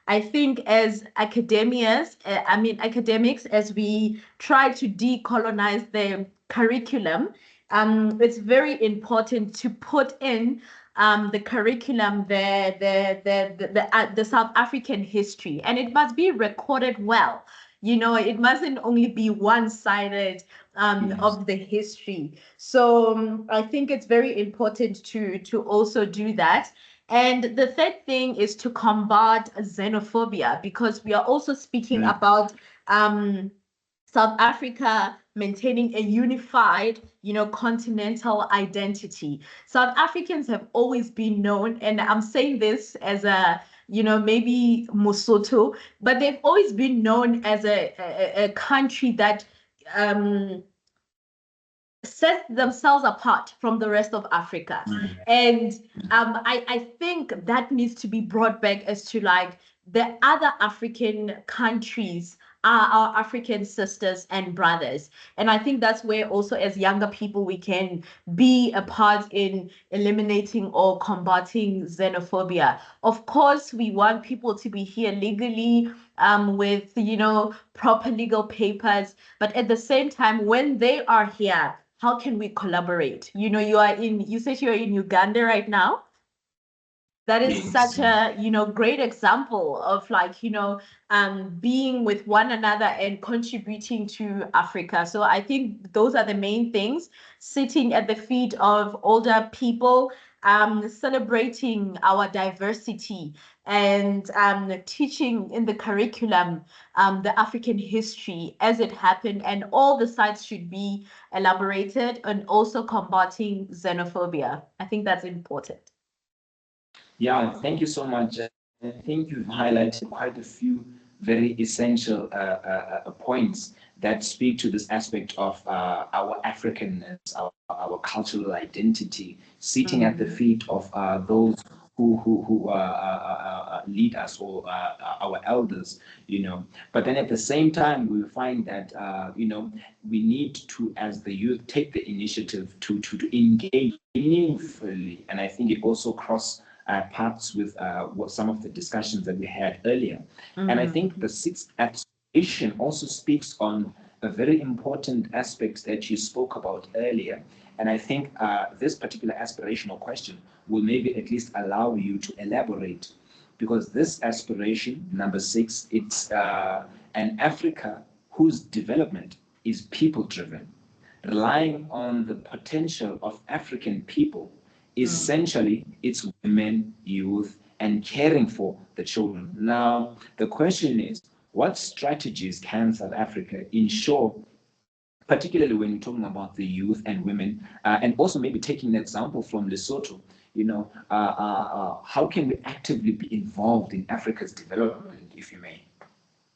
I think as academics, as we try to decolonize the curriculum, it's very important to put in the curriculum, the South African history, and it must be recorded well. It mustn't only be one-sided of the history. So I think it's very important to also do that. And the third thing is to combat xenophobia, because we are also speaking about South Africa maintaining a unified, continental identity. South Africans have always been known, and I'm saying this as a, maybe Mosotho, but they've always been known as a country that set themselves apart from the rest of Africa. And I think that needs to be brought back as to like the other African countries are our African sisters and brothers. And I think that's where also as younger people, we can be a part in eliminating or combating xenophobia. Of course, we want people to be here legally with, proper legal papers. But at the same time, when they are here, how can we collaborate? You said you're in Uganda right now. That is such a, great example of like, being with one another and contributing to Africa. So I think those are the main things: sitting at the feet of older people, celebrating our diversity, and teaching in the curriculum the African history as it happened, and all the sites should be elaborated, and also combating xenophobia. I think that's important. Yeah, thank you so much. I think you've highlighted quite a few very essential points that speak to this aspect of our Africanness, our cultural identity, sitting at the feet of those who lead us, or our elders, But then at the same time, we find that, we need to, as the youth, take the initiative to engage meaningfully. And I think it also cross paths with what some of the discussions that we had earlier. And I think the sixth aspiration also speaks on a very important aspect that you spoke about earlier. And I think this particular aspirational question will maybe at least allow you to elaborate, because this aspiration, number 6, it's an Africa whose development is people-driven, relying on the potential of African people. Essentially, it's women, youth, and caring for the children. Now, the question is, what strategies can South Africa ensure, particularly when we're talking about the youth and women, and also maybe taking an example from Lesotho, how can we actively be involved in Africa's development, if you may?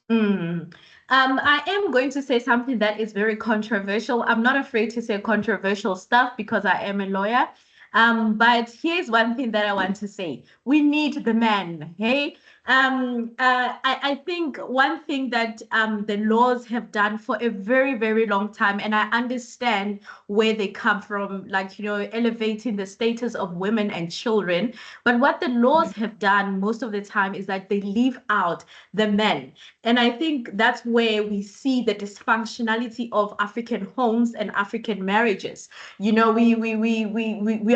I am going to say something that is very controversial. I'm not afraid to say controversial stuff because I am a lawyer. But here's one thing that I want to say. We need the man, hey? I think one thing that the laws have done for a very, very long time, and I understand where they come from, like, elevating the status of women and children. But what the laws have done most of the time is that they leave out the men. And I think that's where we see the dysfunctionality of African homes and African marriages. We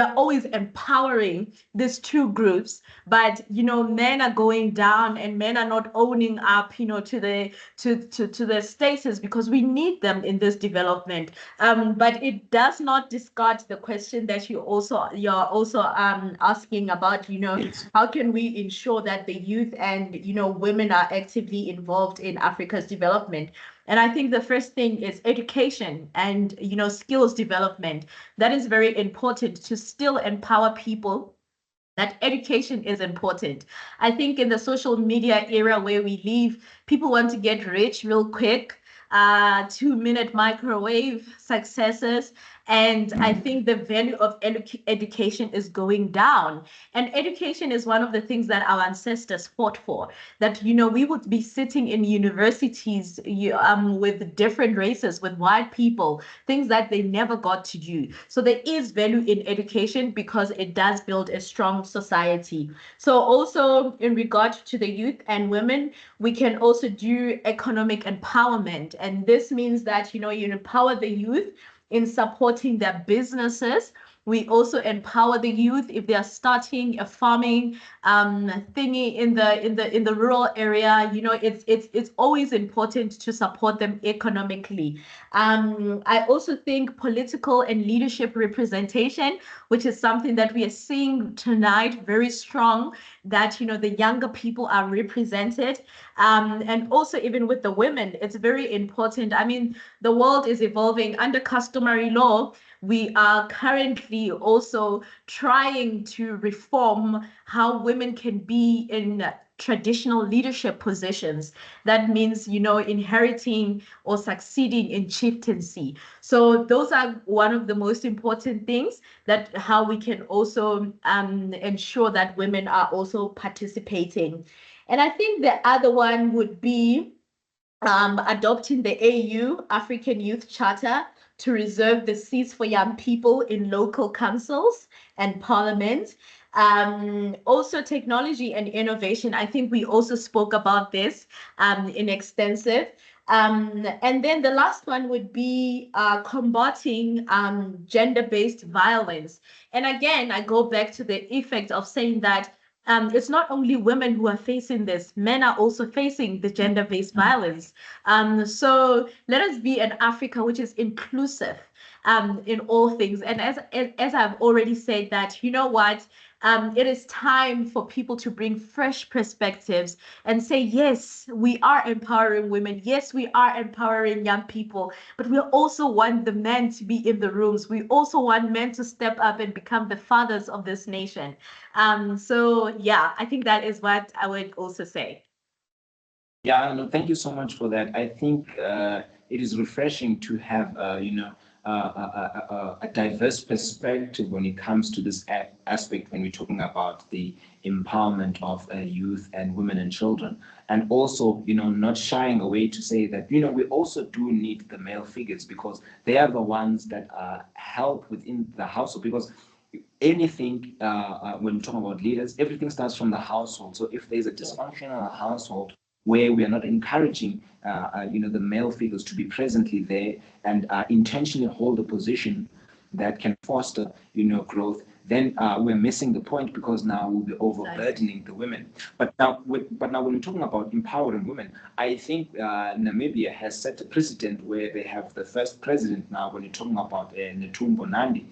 are always empowering these two groups, but men are going down and men are not owning up to the status, because we need them in this development. But it does not discard the question that you're also asking about, how can we ensure that the youth and women are actively involved in Africa's development? And I think the first thing is education and skills development. That is very important to still empower people. That education is important. I think in the social media era where we live, people want to get rich real quick, 2-minute microwave successes. And I think the value of education is going down. And education is one of the things that our ancestors fought for, that, we would be sitting in universities with different races, with white people, things that they never got to do. So there is value in education because it does build a strong society. So also in regard to the youth and women, we can also do economic empowerment. And this means that, you empower the youth in supporting their businesses. We also empower the youth if they are starting a farming thingy in the rural area. It's always important to support them economically. I also think political and leadership representation, which is something that we are seeing tonight, very strong, that the younger people are represented. And also even with the women, it's very important. I mean, the world is evolving under customary law. We are currently also trying to reform how women can be in traditional leadership positions. That means, inheriting or succeeding in chieftaincy. So those are one of the most important things, that how we can also ensure that women are also participating. And I think the other one would be adopting the AU, African Youth Charter, to reserve the seats for young people in local councils and parliament. Also technology and innovation. I think we also spoke about this in extensive. And then the last one would be combating gender-based violence. And again, I go back to the effect of saying that it's not only women who are facing this, men are also facing the gender-based violence. So let us be an Africa which is inclusive in all things. And as I've already said that, what, it is time for people to bring fresh perspectives and say, yes, we are empowering women. Yes, we are empowering young people, but we also want the men to be in the rooms. We also want men to step up and become the fathers of this nation. So yeah, I think that is what I would also say. Yeah, no, thank you so much for that. I think it is refreshing to have, a diverse perspective when it comes to this aspect when we're talking about the empowerment of youth and women and children. And also, not shying away to say that, we also do need the male figures, because they are the ones that help within the household. Because anything, when we're talking about leaders, everything starts from the household. So if there's a dysfunctional household where we are not encouraging, the male figures to be presently there and intentionally hold a position that can foster, growth, then we're missing the point, because now we'll be overburdening the women. But now when we're talking about empowering women, I think Namibia has set a precedent where they have the first president now. When you're talking about Netumbo Nandi,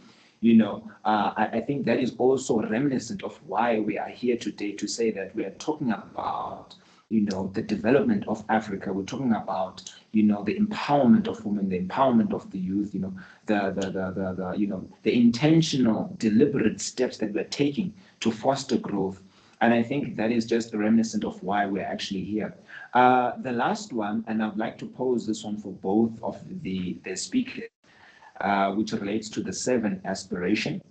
I think that is also reminiscent of why we are here today, to say that we are talking about the development of Africa. We're talking about, the empowerment of women, the empowerment of the youth, the intentional, deliberate steps that we're taking to foster growth. And I think that is just reminiscent of why we're actually here. The last one, and I'd like to pose this one for both of the speakers, which relates to the 7 aspiration.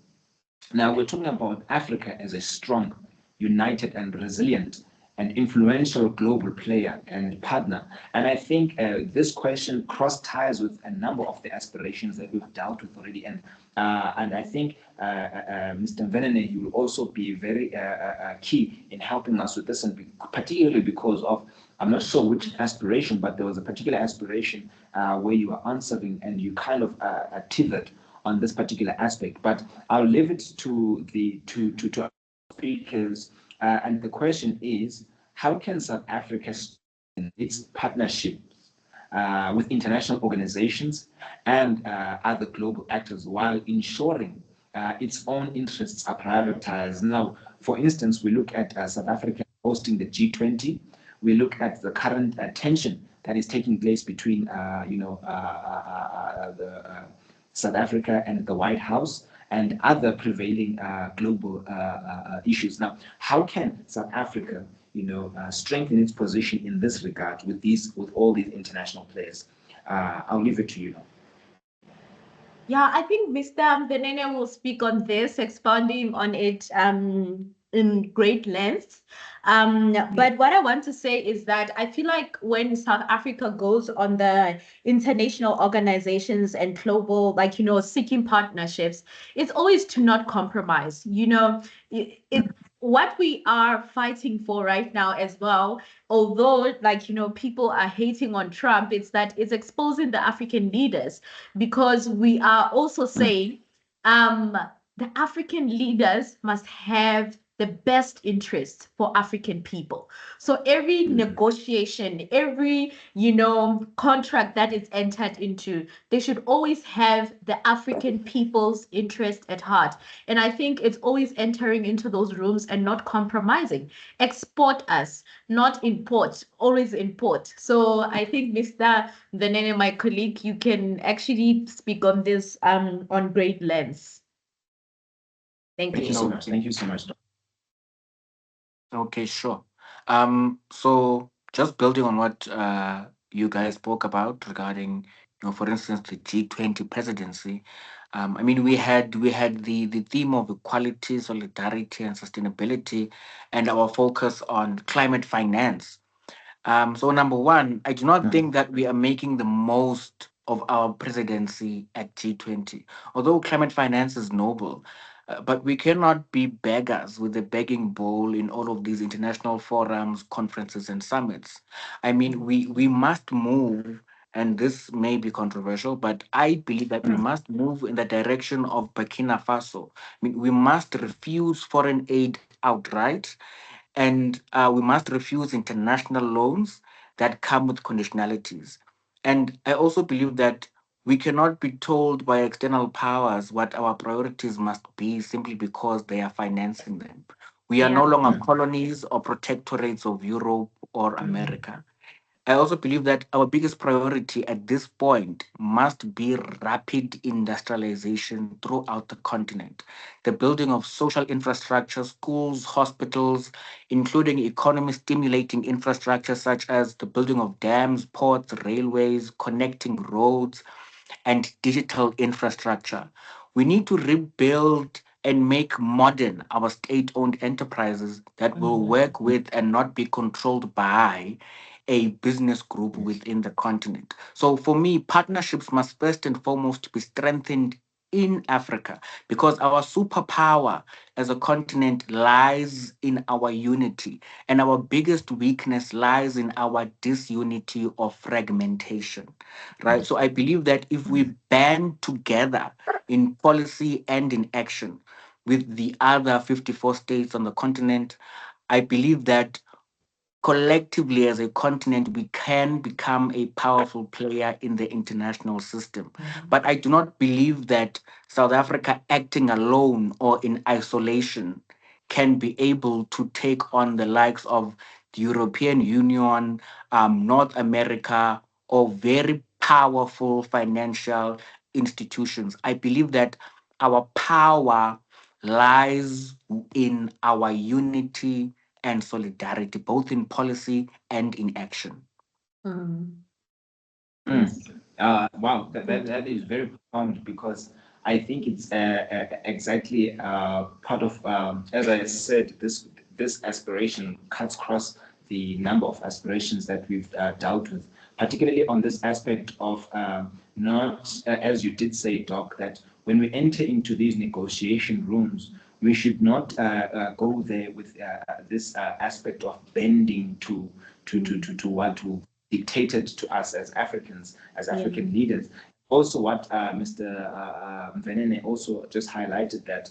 Now, we're talking about Africa as a strong, united, and resilient and influential global player and partner. And I think this question cross ties with a number of the aspirations that we've dealt with already. And I think Mr. Venene, you will also be very key in helping us with this, and particularly because of, I'm not sure which aspiration, but there was a particular aspiration where you were answering and you kind of tethered on this particular aspect. But I'll leave it to the to speakers. And the question is, how can South Africa strengthen its partnerships with international organizations and other global actors while ensuring its own interests are prioritized? Now, for instance, we look at South Africa hosting the G20. We look at the current tension that is taking place between, South Africa and the White House and other prevailing global issues. Now, how can South Africa, strengthen its position in this regard with all these international players? I'll leave it to you. Yeah, I think Mr. Venene will speak on this, expanding on it in great length. But what I want to say is that I feel like when South Africa goes on the international organizations and global, seeking partnerships, it's always to not compromise. What we are fighting for right now as well, although people are hating on Trump, it's that it's exposing the African leaders, because we are also saying the African leaders must have the best interests for African people. So every negotiation, every contract that is entered into, they should always have the African people's interest at heart. And I think it's always entering into those rooms and not compromising. Export us, not import, always import. So I think Mr. Venene, my colleague, you can actually speak on this on great length. Thank Thank you you. so much. Thank you so much. Okay, sure. So just building on what you guys spoke about regarding, for instance, the G20 presidency. I mean, we had the theme of equality, solidarity, and sustainability, and our focus on climate finance. So number one, I do not think that we are making the most of our presidency at G20. Although climate finance is noble, but we cannot be beggars with a begging bowl in all of these international forums, conferences, and summits. I mean, we must move, and this may be controversial, but I believe that we must move in the direction of Burkina Faso. I mean, we must refuse foreign aid outright, and we must refuse international loans that come with conditionalities. And I also believe that we cannot be told by external powers what our priorities must be simply because they are financing them. We are no Yeah. longer colonies or protectorates of Europe or America. I also believe that our biggest priority at this point must be rapid industrialization throughout the continent. The building of social infrastructure, schools, hospitals, including economy stimulating infrastructure such as the building of dams, ports, railways, connecting roads, and digital infrastructure. We need to rebuild and make modern our state owned enterprises that will work with and not be controlled by a business group within the continent. So, for me, partnerships must first and foremost be strengthened in Africa, because our superpower as a continent lies in our unity, and our biggest weakness lies in our disunity or fragmentation, right? So I believe that if we band together in policy and in action with the other 54 states on the continent, I believe that collectively as a continent we can become a powerful player in the international system. But I do not believe that South Africa acting alone or in isolation can be able to take on the likes of the European Union, North America, or very powerful financial institutions. I believe that our power lies in our unity and solidarity, both in policy and in action. Yes. Wow, that is very profound, because I think it's exactly part of, as I said, this aspiration cuts across the number of aspirations that we've dealt with, particularly on this aspect of not, as you did say, Doc, that when we enter into these negotiation rooms, we should not go there with this aspect of bending to what will dictated to us as Africans, as African leaders. also what Mr. Venene also just highlighted, that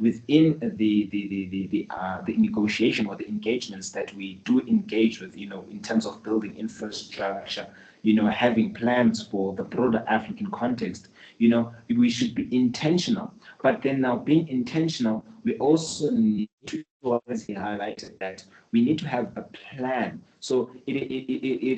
within the negotiation or the engagements that we do engage with, in terms of building infrastructure, having plans for the broader African context, we should be intentional. But then now, being intentional, we also need to, as he highlighted, that we need to have a plan. So it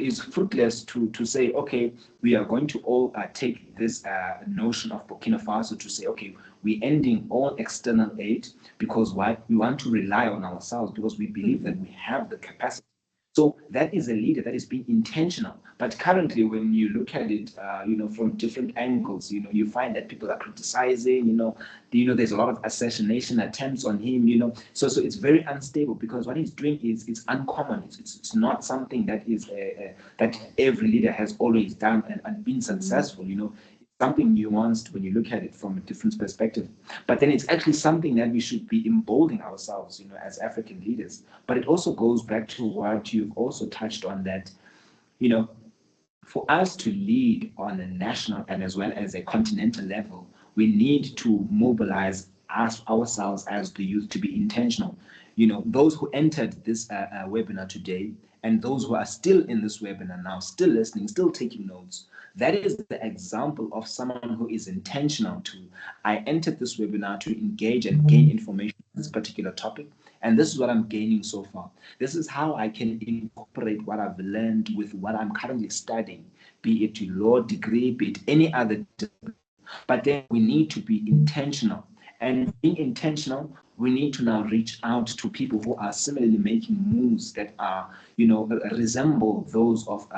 is fruitless to say, okay, we are going to all take this notion of Burkina Faso to say, okay, we're ending all external aid, because why? We want to rely on ourselves, because we believe that we have the capacity. So that is a leader that is being intentional. But currently, when you look at it, from different angles, you find that people are criticizing. There's a lot of assassination attempts on him. So it's very unstable, because what he's doing is it's uncommon. It's not something that is that every leader has always done and been successful. Something nuanced when you look at it from a different perspective. But then it's actually something that we should be emboldening ourselves, as African leaders. But it also goes back to what you've also touched on, that, for us to lead on a national and as well as a continental level, we need to mobilize ourselves as the youth to be intentional. Those who entered this webinar today, and those who are still in this webinar now, still listening, still taking notes, that is the example of someone who is intentional to, I entered this webinar to engage and gain information on this particular topic, and this is what I'm gaining so far. This is how I can incorporate what I've learned with what I'm currently studying, be it a law degree, be it any other discipline. But then we need to be intentional. And being intentional, we need to now reach out to people who are similarly making moves that are, resemble those of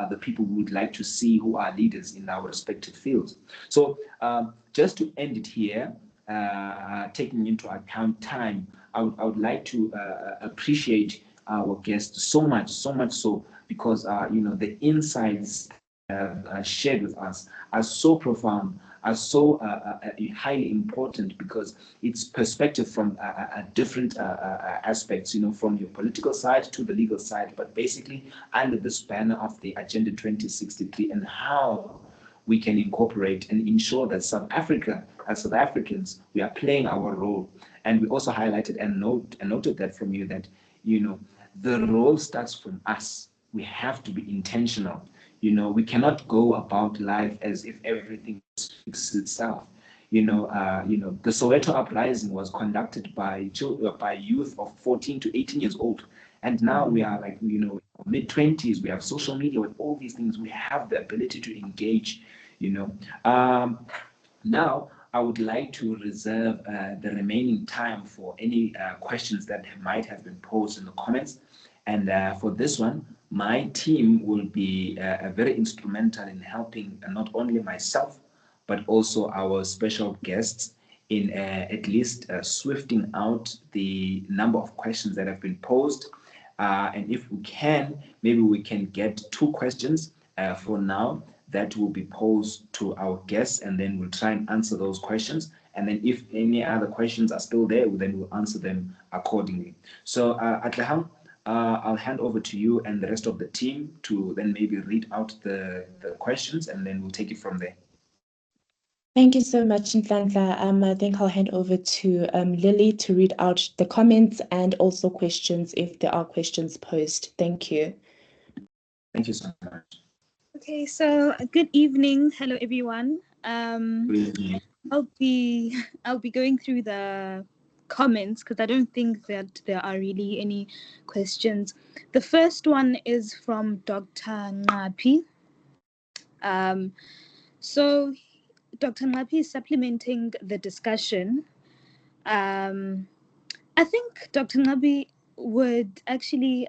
the people we would like to see who are leaders in our respective fields. So just to end it here, taking into account time, I would like to appreciate our guests so much so, because the insights shared with us are so profound, are so highly important, because it's perspective from different aspects, from your political side to the legal side, but basically under this banner of the Agenda 2063, and how we can incorporate and ensure that South Africa, as South Africans, we are playing our role. And we also highlighted and noted that from you, that the role starts from us. We have to be intentional. We cannot go about life as if everything fixes itself. The Soweto uprising was conducted by youth of 14 to 18 years old, and now we are like mid-20s. We have social media. With all these things, we have the ability to engage. Now, I would like to reserve the remaining time for any questions that might have been posed in the comments. And for this one, my team will be very instrumental in helping not only myself, but also our special guests in at least swifting out the number of questions that have been posed. And if we can, maybe we can get 2 questions for now that will be posed to our guests, and then we'll try and answer those questions. And then if any other questions are still there, then we'll answer them accordingly. So Atlaham, I'll hand over to you and the rest of the team to then maybe read out the questions, and then we'll take it from there. Thank you so much, Nhlanhla. I think I'll hand over to Lily to read out the comments and also questions if there are questions posed. Thank you. Thank you so much. Okay, so good evening. Hello, everyone. Good evening. I'll be going through the comments because I don't think that there are really any questions. The first one is from Dr. Ngapi. So Dr. Ngapi is supplementing the discussion. I think Dr. Ngapi would actually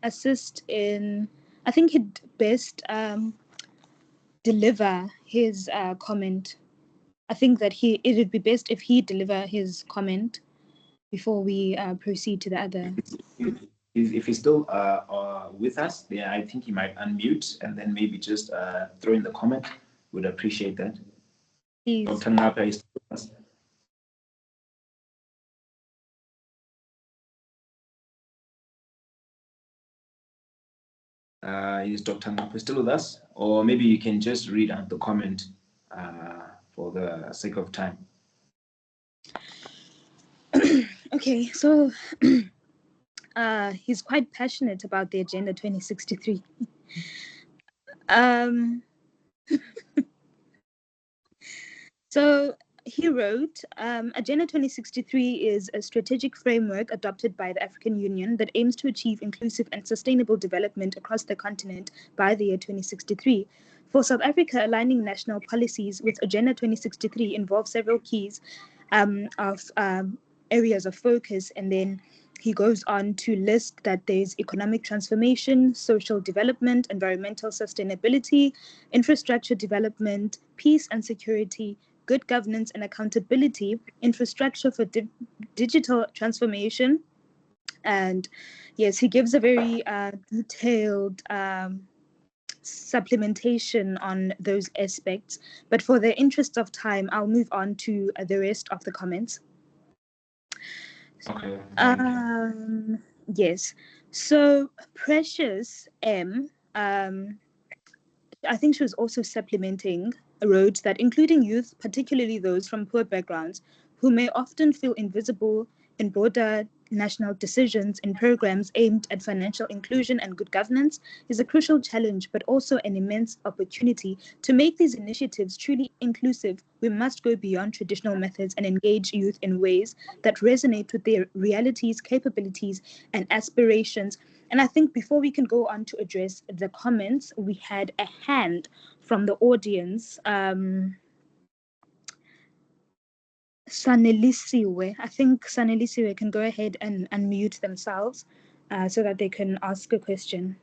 assist in, I think he'd best deliver his comment. I think that it would be best if he deliver his comment before we proceed to the other. If he's still with us, yeah, I think he might unmute and then maybe just throw in the comment. Would appreciate that. Please. Dr. Ngapa is still with us. Is Dr. Napo still with us? Or maybe you can just read out the comment for the sake of time. Okay, so he's quite passionate about the Agenda 2063. So he wrote, Agenda 2063 is a strategic framework adopted by the African Union that aims to achieve inclusive and sustainable development across the continent by the year 2063. For South Africa, aligning national policies with Agenda 2063 involves several keys of areas of focus, and then he goes on to list that there's economic transformation, social development, environmental sustainability, infrastructure development, peace and security, good governance and accountability, infrastructure for digital transformation. And yes, he gives a very detailed supplementation on those aspects. But for the interest of time, I'll move on to the rest of the comments. Okay. Yes. So Precious M, I think she was also supplementing, wrote that including youth, particularly those from poor backgrounds, who may often feel invisible in broader national decisions in programs aimed at financial inclusion and good governance, is a crucial challenge, but also an immense opportunity. To make these initiatives truly inclusive, we must go beyond traditional methods and engage youth in ways that resonate with their realities, capabilities, and aspirations. And I think before we can go on to address the comments, we had a hand from the audience. Sanelisiwe. I think Sanelisiwe can go ahead and unmute themselves so that they can ask a question.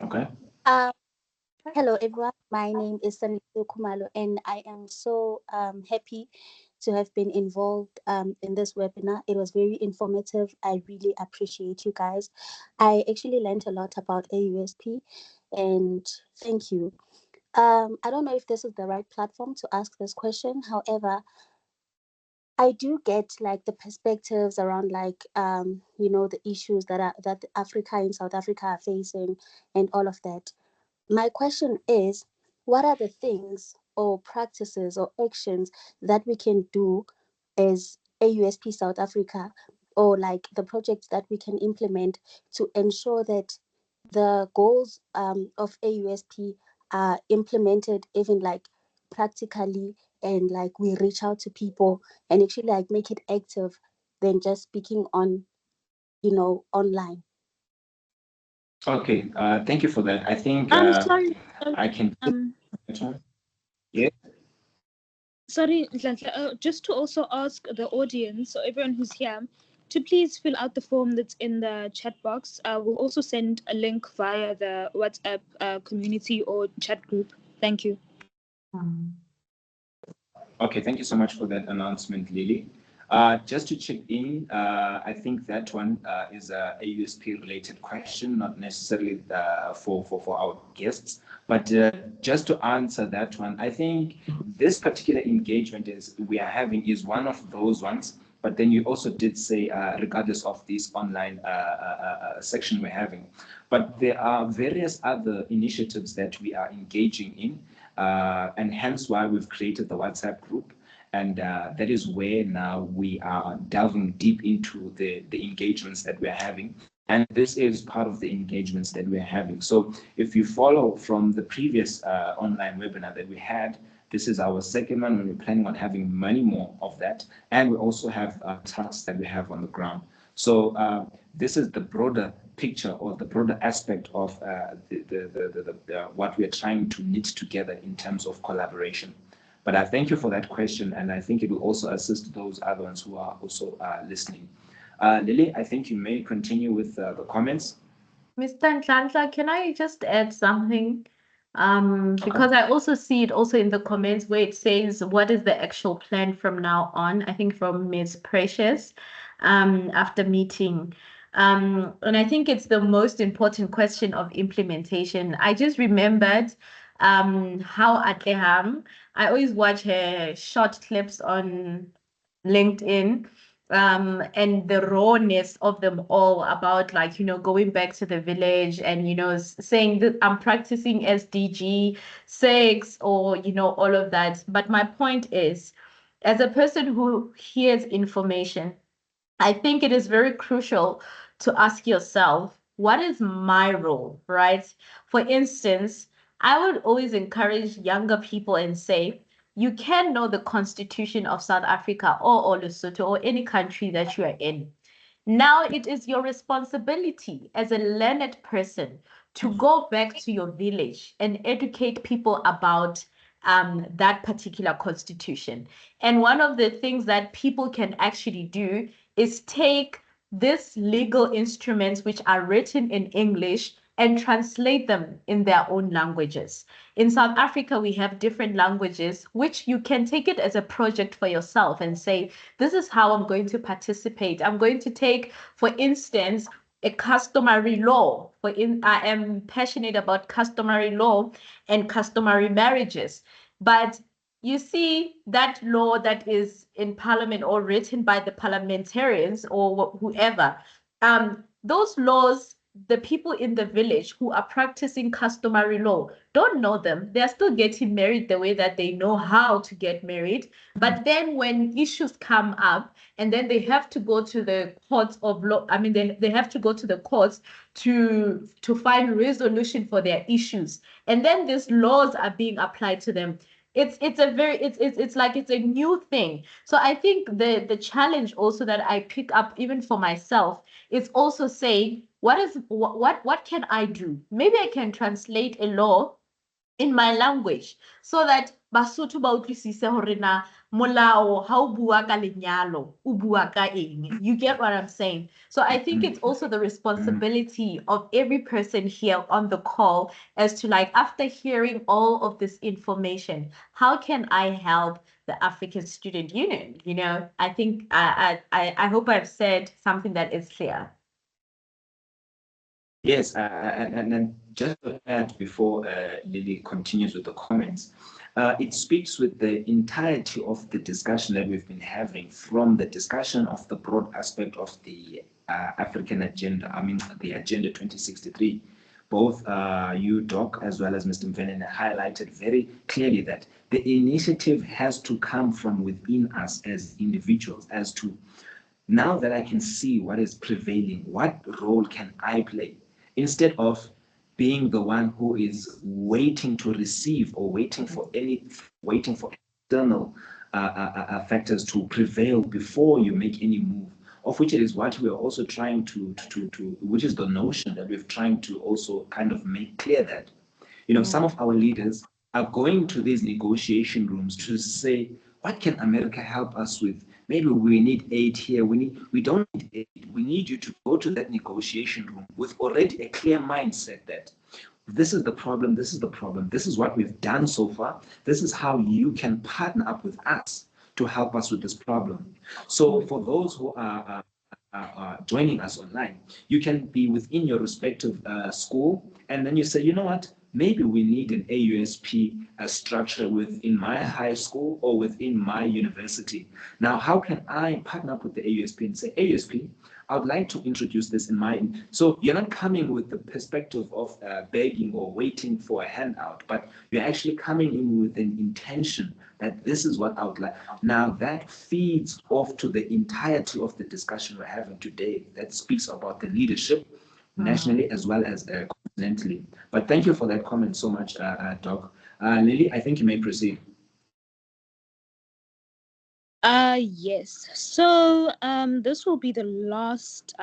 Okay. Hello, everyone. My name is Sanelisiwe Khumalo, and I am so happy to have been involved in this webinar. It was very informative. I really appreciate you guys. I actually learned a lot about AUSP, and thank you. I don't know if this is the right platform to ask this question. However, I do get like the perspectives around like the issues that Africa and South Africa are facing and all of that. My question is, what are the things or practices or actions that we can do as AUSP South Africa, or like the projects that we can implement to ensure that the goals of AUSP are implemented even like practically, and like we reach out to people and actually like make it active than just speaking on online. Okay. Thank you for that. I think Sorry. I can. Yeah. Sorry, just to also ask the audience or everyone who's here to please fill out the form that's in the chat box. We'll also send a link via the WhatsApp community or chat group. Thank you. Okay, thank you so much for that announcement, Lily. Just to check in, I think that one is a AUSP related question, not necessarily for our guests, but just to answer that one, I think this particular engagement we are having is one of those ones. But then you also did say, regardless of this online section we're having, but there are various other initiatives that we are engaging in, and hence why we've created the WhatsApp group. And that is where now we are delving deep into the engagements that we're having. And this is part of the engagements that we're having. So if you follow from the previous online webinar that we had, this is our second one, and we're planning on having many more of that. And we also have tasks that we have on the ground. So this is the broader picture or the broader aspect of what we are trying to knit together in terms of collaboration. But I thank you for that question, and I think it will also assist those other ones who are also listening. Lily, I think you may continue with the comments. Mr. Nhlanhla, can I just add something? Because I also see it also in the comments where it says, what is the actual plan from now on? I think from Ms. Precious after meeting. And I think it's the most important question of implementation. I just remembered how Atleham, I always watch her short clips on LinkedIn, and the rawness of them all about like, going back to the village and, saying that I'm practicing SDG 6 or, all of that. But my point is, as a person who hears information, I think it is very crucial to ask yourself, what is my role, right? For instance, I would always encourage younger people and say, you can know the constitution of South Africa or Lesotho or any country that you are in. Now it is your responsibility as a learned person to go back to your village and educate people about that particular constitution. And one of the things that people can actually do is take these legal instruments, which are written in English, and translate them in their own languages. In South Africa, we have different languages, which you can take it as a project for yourself and say, this is how I'm going to participate. I'm going to take, for instance, a customary law. I am passionate about customary law and customary marriages. But you see that law that is in parliament or written by the parliamentarians or whoever, those laws, the people in the village who are practicing customary law don't know them. They're still getting married the way that they know how to get married. But then when issues come up and then they have to go to the courts of law, I mean, they have to go to the courts to find resolution for their issues. And then these laws are being applied to them. It's like it's a new thing. So I think the challenge also that I pick up even for myself is also saying what can I do? Maybe I can translate a law in my language so that Basotho ba utlwisise hore na molao ha o bua ka lenyalo o bua ka eng. You get what I'm saying? So I think it's also the responsibility of every person here on the call as to like, after hearing all of this information, how can I help the African Student Union? I think I hope I've said something that is clear. Yes, and just to add before Lily continues with the comments, it speaks with the entirety of the discussion that we've been having, from the discussion of the broad aspect of the African agenda, I mean, the Agenda 2063. Both you, Doc, as well as Mr. Mvenene highlighted very clearly that the initiative has to come from within us as individuals, as to, now that I can see what is prevailing, what role can I play? Instead of being the one who is waiting to receive or waiting for external factors to prevail before you make any move, of which it is what we're also trying to which is the notion that we're trying to also kind of make clear that, some of our leaders are going to these negotiation rooms to say, what can America help us with? Maybe we need aid here. We don't need aid. We need you to go to that negotiation room with already a clear mindset that this is the problem, this is the problem, this is what we've done so far, this is how you can partner up with us to help us with this problem. So for those who are joining us online, you can be within your respective school, and then you say, you know what, maybe we need an AUSP structure within my high school or within my university. Now, how can I partner up with the AUSP and say, AUSP, I would like to introduce this in my. So you're not coming with the perspective of begging or waiting for a handout, but you're actually coming in with an intention that this is what I would like. Now that feeds off to the entirety of the discussion we're having today. That speaks about the leadership nationally as well as continentally. But thank you for that comment so much, Doc. Lily, I think you may proceed. Yes. So this will be the last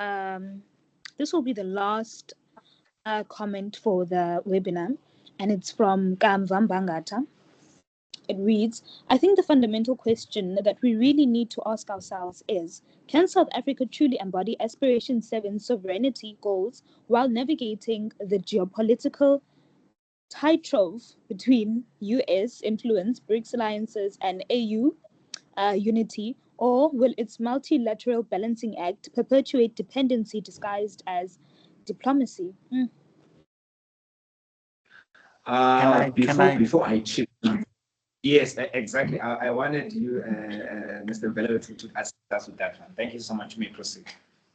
comment for the webinar, and it's from Kamva Mbangata. It reads, I think the fundamental question that we really need to ask ourselves is, can South Africa truly embody Aspiration 7 sovereignty goals while navigating the geopolitical tightrope between US influence, BRICS alliances, and AU unity, or will its multilateral balancing act perpetuate dependency disguised as diplomacy? Can I Before I chip in, Yes, exactly. I wanted you, Mr. Bello, to assist us with that one. Thank you so much. May proceed.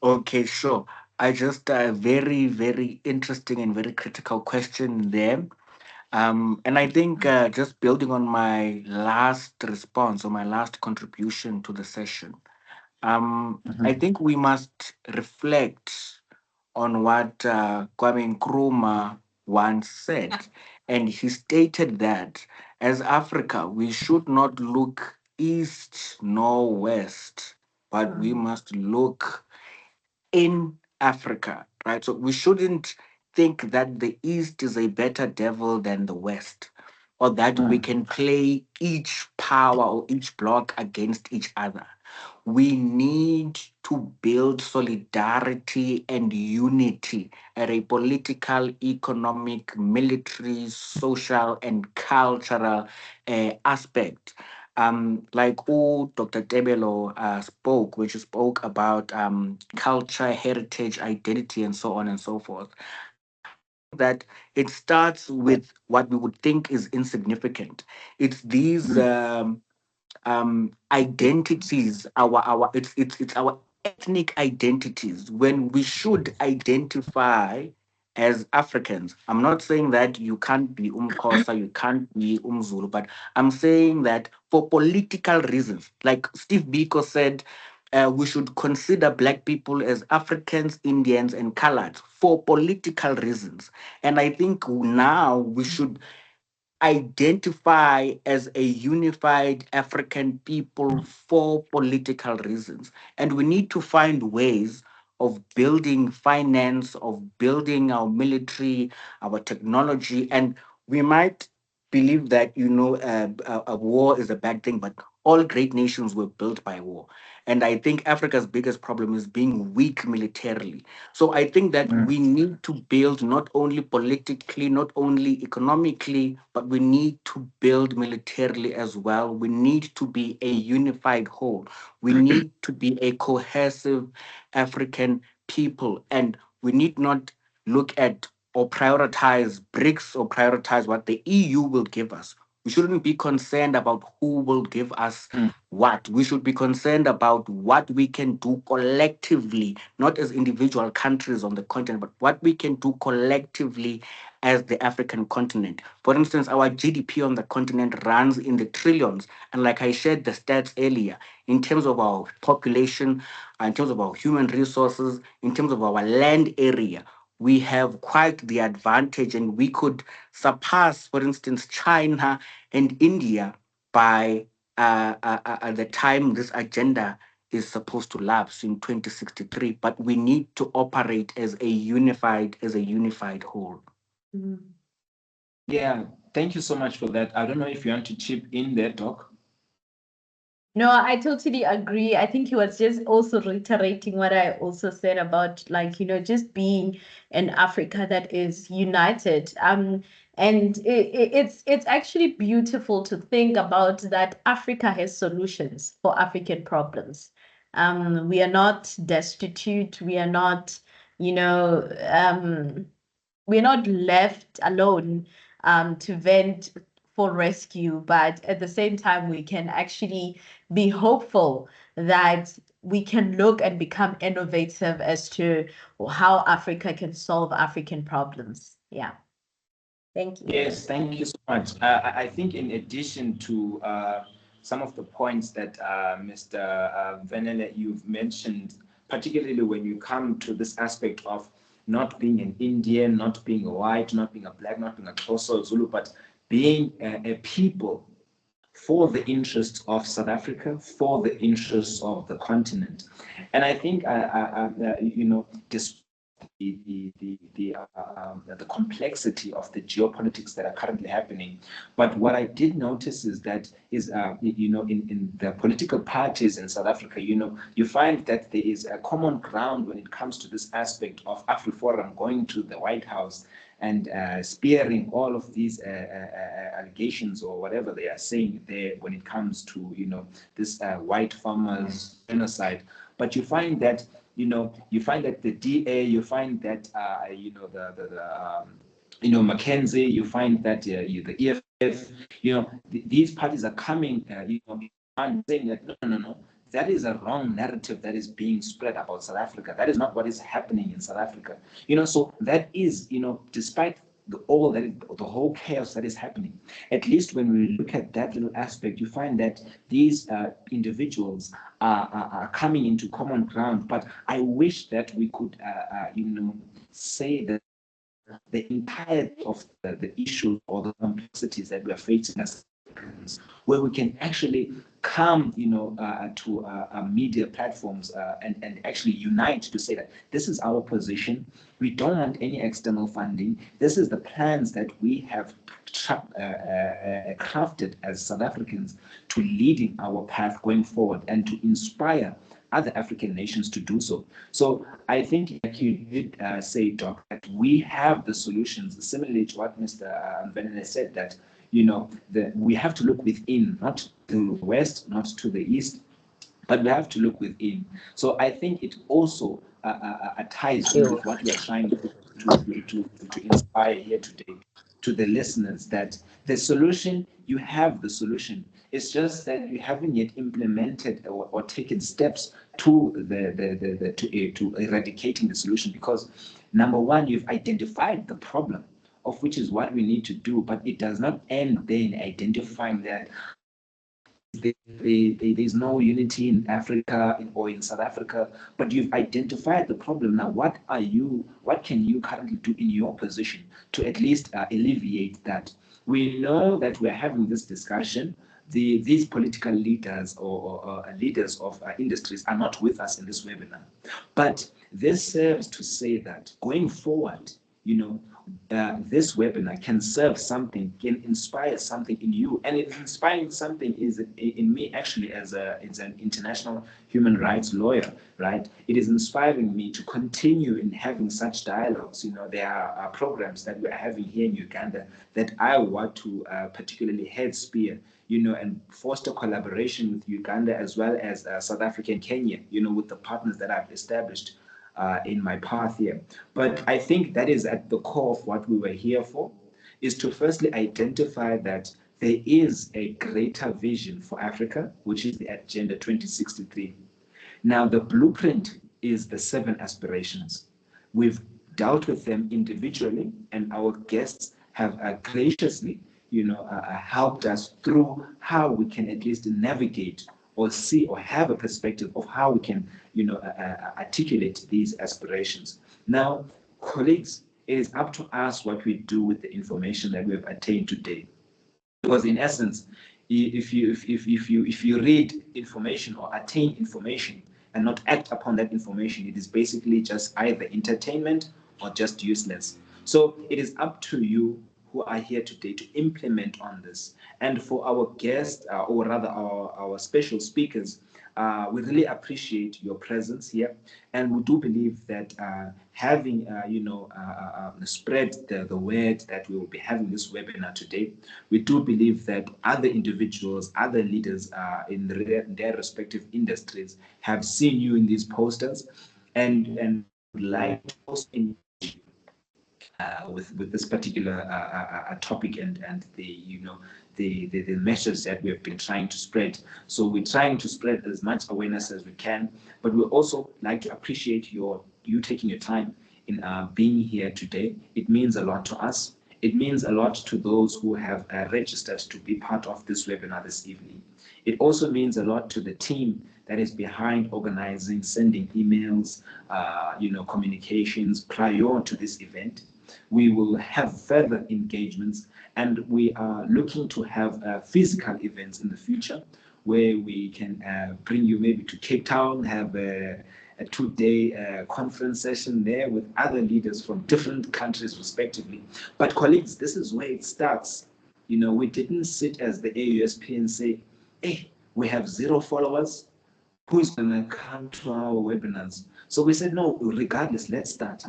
Okay, sure. I just a very, very interesting and very critical question there. And I think just building on my last response or my last contribution to the session, I think we must reflect on what Kwame Nkrumah once said. And he stated that as Africa, we should not look east nor west, but we must look in Africa, right? So we shouldn't think that the East is a better devil than the West, or that we can play each power or each bloc against each other. We need to build solidarity and unity at a political, economic, military, social, and cultural aspect. Like Dr. Tebelo spoke, which spoke about culture, heritage, identity, and so on and so forth. I think that it starts with what we would think is insignificant. It's these identities, our it's our ethnic identities when we should identify as Africans. I'm not saying that you can't be Umkosa, you can't be Umzulu, but I'm saying that for political reasons, like Steve Biko said, we should consider Black people as Africans, Indians, and Colored for political reasons. And I think now we should identify as a unified African people for political reasons. And we need to find ways of building finance, of building our military, our technology. And we might believe that, a war is a bad thing, but all great nations were built by war. And I think Africa's biggest problem is being weak militarily. So I think that we need to build not only politically, not only economically, but we need to build militarily as well. We need to be a unified whole. We need to be a cohesive African people. And we need not look at or prioritize BRICS or prioritize what the EU will give us. We shouldn't be concerned about who will give us what. We should be concerned about what we can do collectively, not as individual countries on the continent, but what we can do collectively as the African continent. For instance, our GDP on the continent runs in the trillions. And like I shared the stats earlier, in terms of our population, in terms of our human resources, in terms of our land area, we have quite the advantage, and we could surpass, for instance, China and India by at the time this agenda is supposed to lapse in 2063. But we need to operate as a unified whole. Yeah, thank you so much for that. I don't know if you want to chip in there, Doc. No, I totally agree. I think he was just also reiterating what I also said about, like, just being an Africa that is united. And it's actually beautiful to think about that Africa has solutions for African problems. We are not destitute. We are not, we're not left alone to vent for rescue, but at the same time, we can actually be hopeful that we can look and become innovative as to how Africa can solve African problems. Yeah. Thank you. Yes, thank you so much. I think in addition to some of the points that Mr. Venele, you've mentioned, particularly when you come to this aspect of not being an Indian, not being a white, not being a black, not being a Xhosa or Zulu, but being a people for the interests of South Africa, for the interests of the continent. And I think, despite the complexity of the geopolitics that are currently happening. But what I did notice is that in the political parties in South Africa, you find that there is a common ground when it comes to this aspect of AfriForum going to the White House and spearing all of these allegations or whatever they are saying there when it comes to this white farmers genocide. But you find that the DA, you find that the Mackenzie, you find that the EF if these parties are coming, and saying that no, that is a wrong narrative that is being spread about South Africa. That is not what is happening in South Africa. So that is, despite the whole chaos that is happening, at least when we look at that little aspect, you find that these individuals are coming into common ground. But I wish that we could, say that the entirety of the issues or the complexities that we are facing as Africans, where we can actually come, to media platforms and actually unite to say that this is our position. We don't want any external funding. This is the plans that we have crafted as South Africans to leading our path going forward and to inspire other African nations to do so. So I think, like you did say, Doc, that we have the solutions, similarly to what Mr. Venene said, that we have to look within, not to the west, not to the east, but we have to look within. So I think it also ties in with what we are trying to inspire here today to the listeners, that the solution, you have the solution. It's just that you haven't yet implemented or taken steps to to eradicating the solution, because number one, you've identified the problem, of which is what we need to do, but it does not end there in identifying that there's no unity in Africa or in South Africa, but you've identified the problem. Now, what can you currently do in your position to at least alleviate that? We know that we're having this discussion. These political leaders or leaders of industries are not with us in this webinar, but this serves to say that going forward, this webinar can serve something, can inspire something in you, and it's inspiring something is in me actually as an international human rights lawyer, right? It is inspiring me to continue in having such dialogues. There are programs that we're having here in Uganda that I want to particularly head spear, and foster collaboration with Uganda as well as South Africa and Kenya, with the partners that I've established in my path here. But I think that is at the core of what we were here for, is to firstly identify that there is a greater vision for Africa, which is the Agenda 2063. Now, the blueprint is the 7 aspirations. We've dealt with them individually, and our guests have graciously, helped us through how we can at least navigate or see or have a perspective of how we can, articulate these aspirations. Now, colleagues, it is up to us what we do with the information that we have attained today. Because in essence, if you read information or attain information and not act upon that information, it is basically just either entertainment or just useless. So it is up to you who are here today to implement on this. And for our guests, or rather our special speakers, we really appreciate your presence here, and we do believe that having spread the word that we will be having this webinar today, we do believe that other individuals, other leaders in their respective industries have seen you in these posters and would like to also engage with this particular topic and the message that we have been trying to spread. So we're trying to spread as much awareness as we can, but we also like to appreciate you taking your time in being here today. It means a lot to us. It means a lot to those who have registered to be part of this webinar this evening. It also means a lot to the team that is behind organizing, sending emails, communications prior to this event. We will have further engagements, and we are looking to have physical events in the future where we can bring you maybe to Cape Town, have a 2-day conference session there with other leaders from different countries respectively. But colleagues, this is where it starts. We didn't sit as the AUSP and say, hey, we have 0 followers, who's going to come to our webinars? So we said, no, regardless, let's start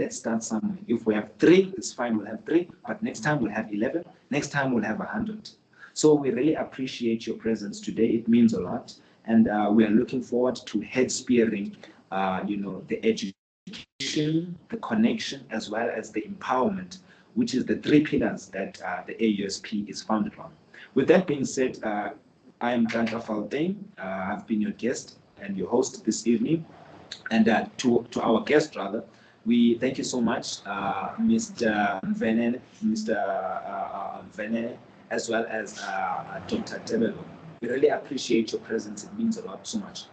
somewhere. If we have 3, it's fine, we'll have 3, but next time we'll have 11, next time we'll have 100. So we really appreciate your presence today. It means a lot. And we are looking forward to head spearing, the education, the connection, as well as the empowerment which is the 3 pillars that the AUSP is founded on. With that being said, I am Nhlanhla Falteng. I've been your guest and your host this evening. And to our guest, rather, we thank you so much, Mr. Venene, as well as Dr. Tebelo. We really appreciate your presence. It means a lot, so much.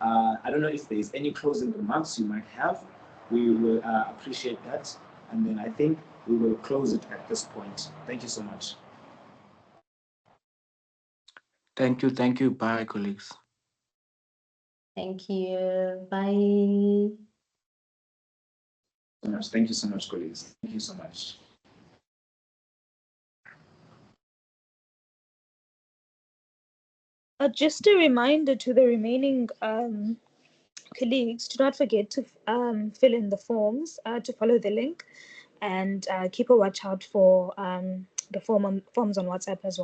I don't know if there's any closing remarks you might have. We will appreciate that. And then I think we will close it at this point. Thank you so much. Thank you. Thank you. Bye, colleagues. Thank you. Bye. So much. Thank you so much, colleagues. Thank you so much. Just a reminder to the remaining colleagues, do not forget to fill in the forms, to follow the link, and keep a watch out for the forms on WhatsApp as well.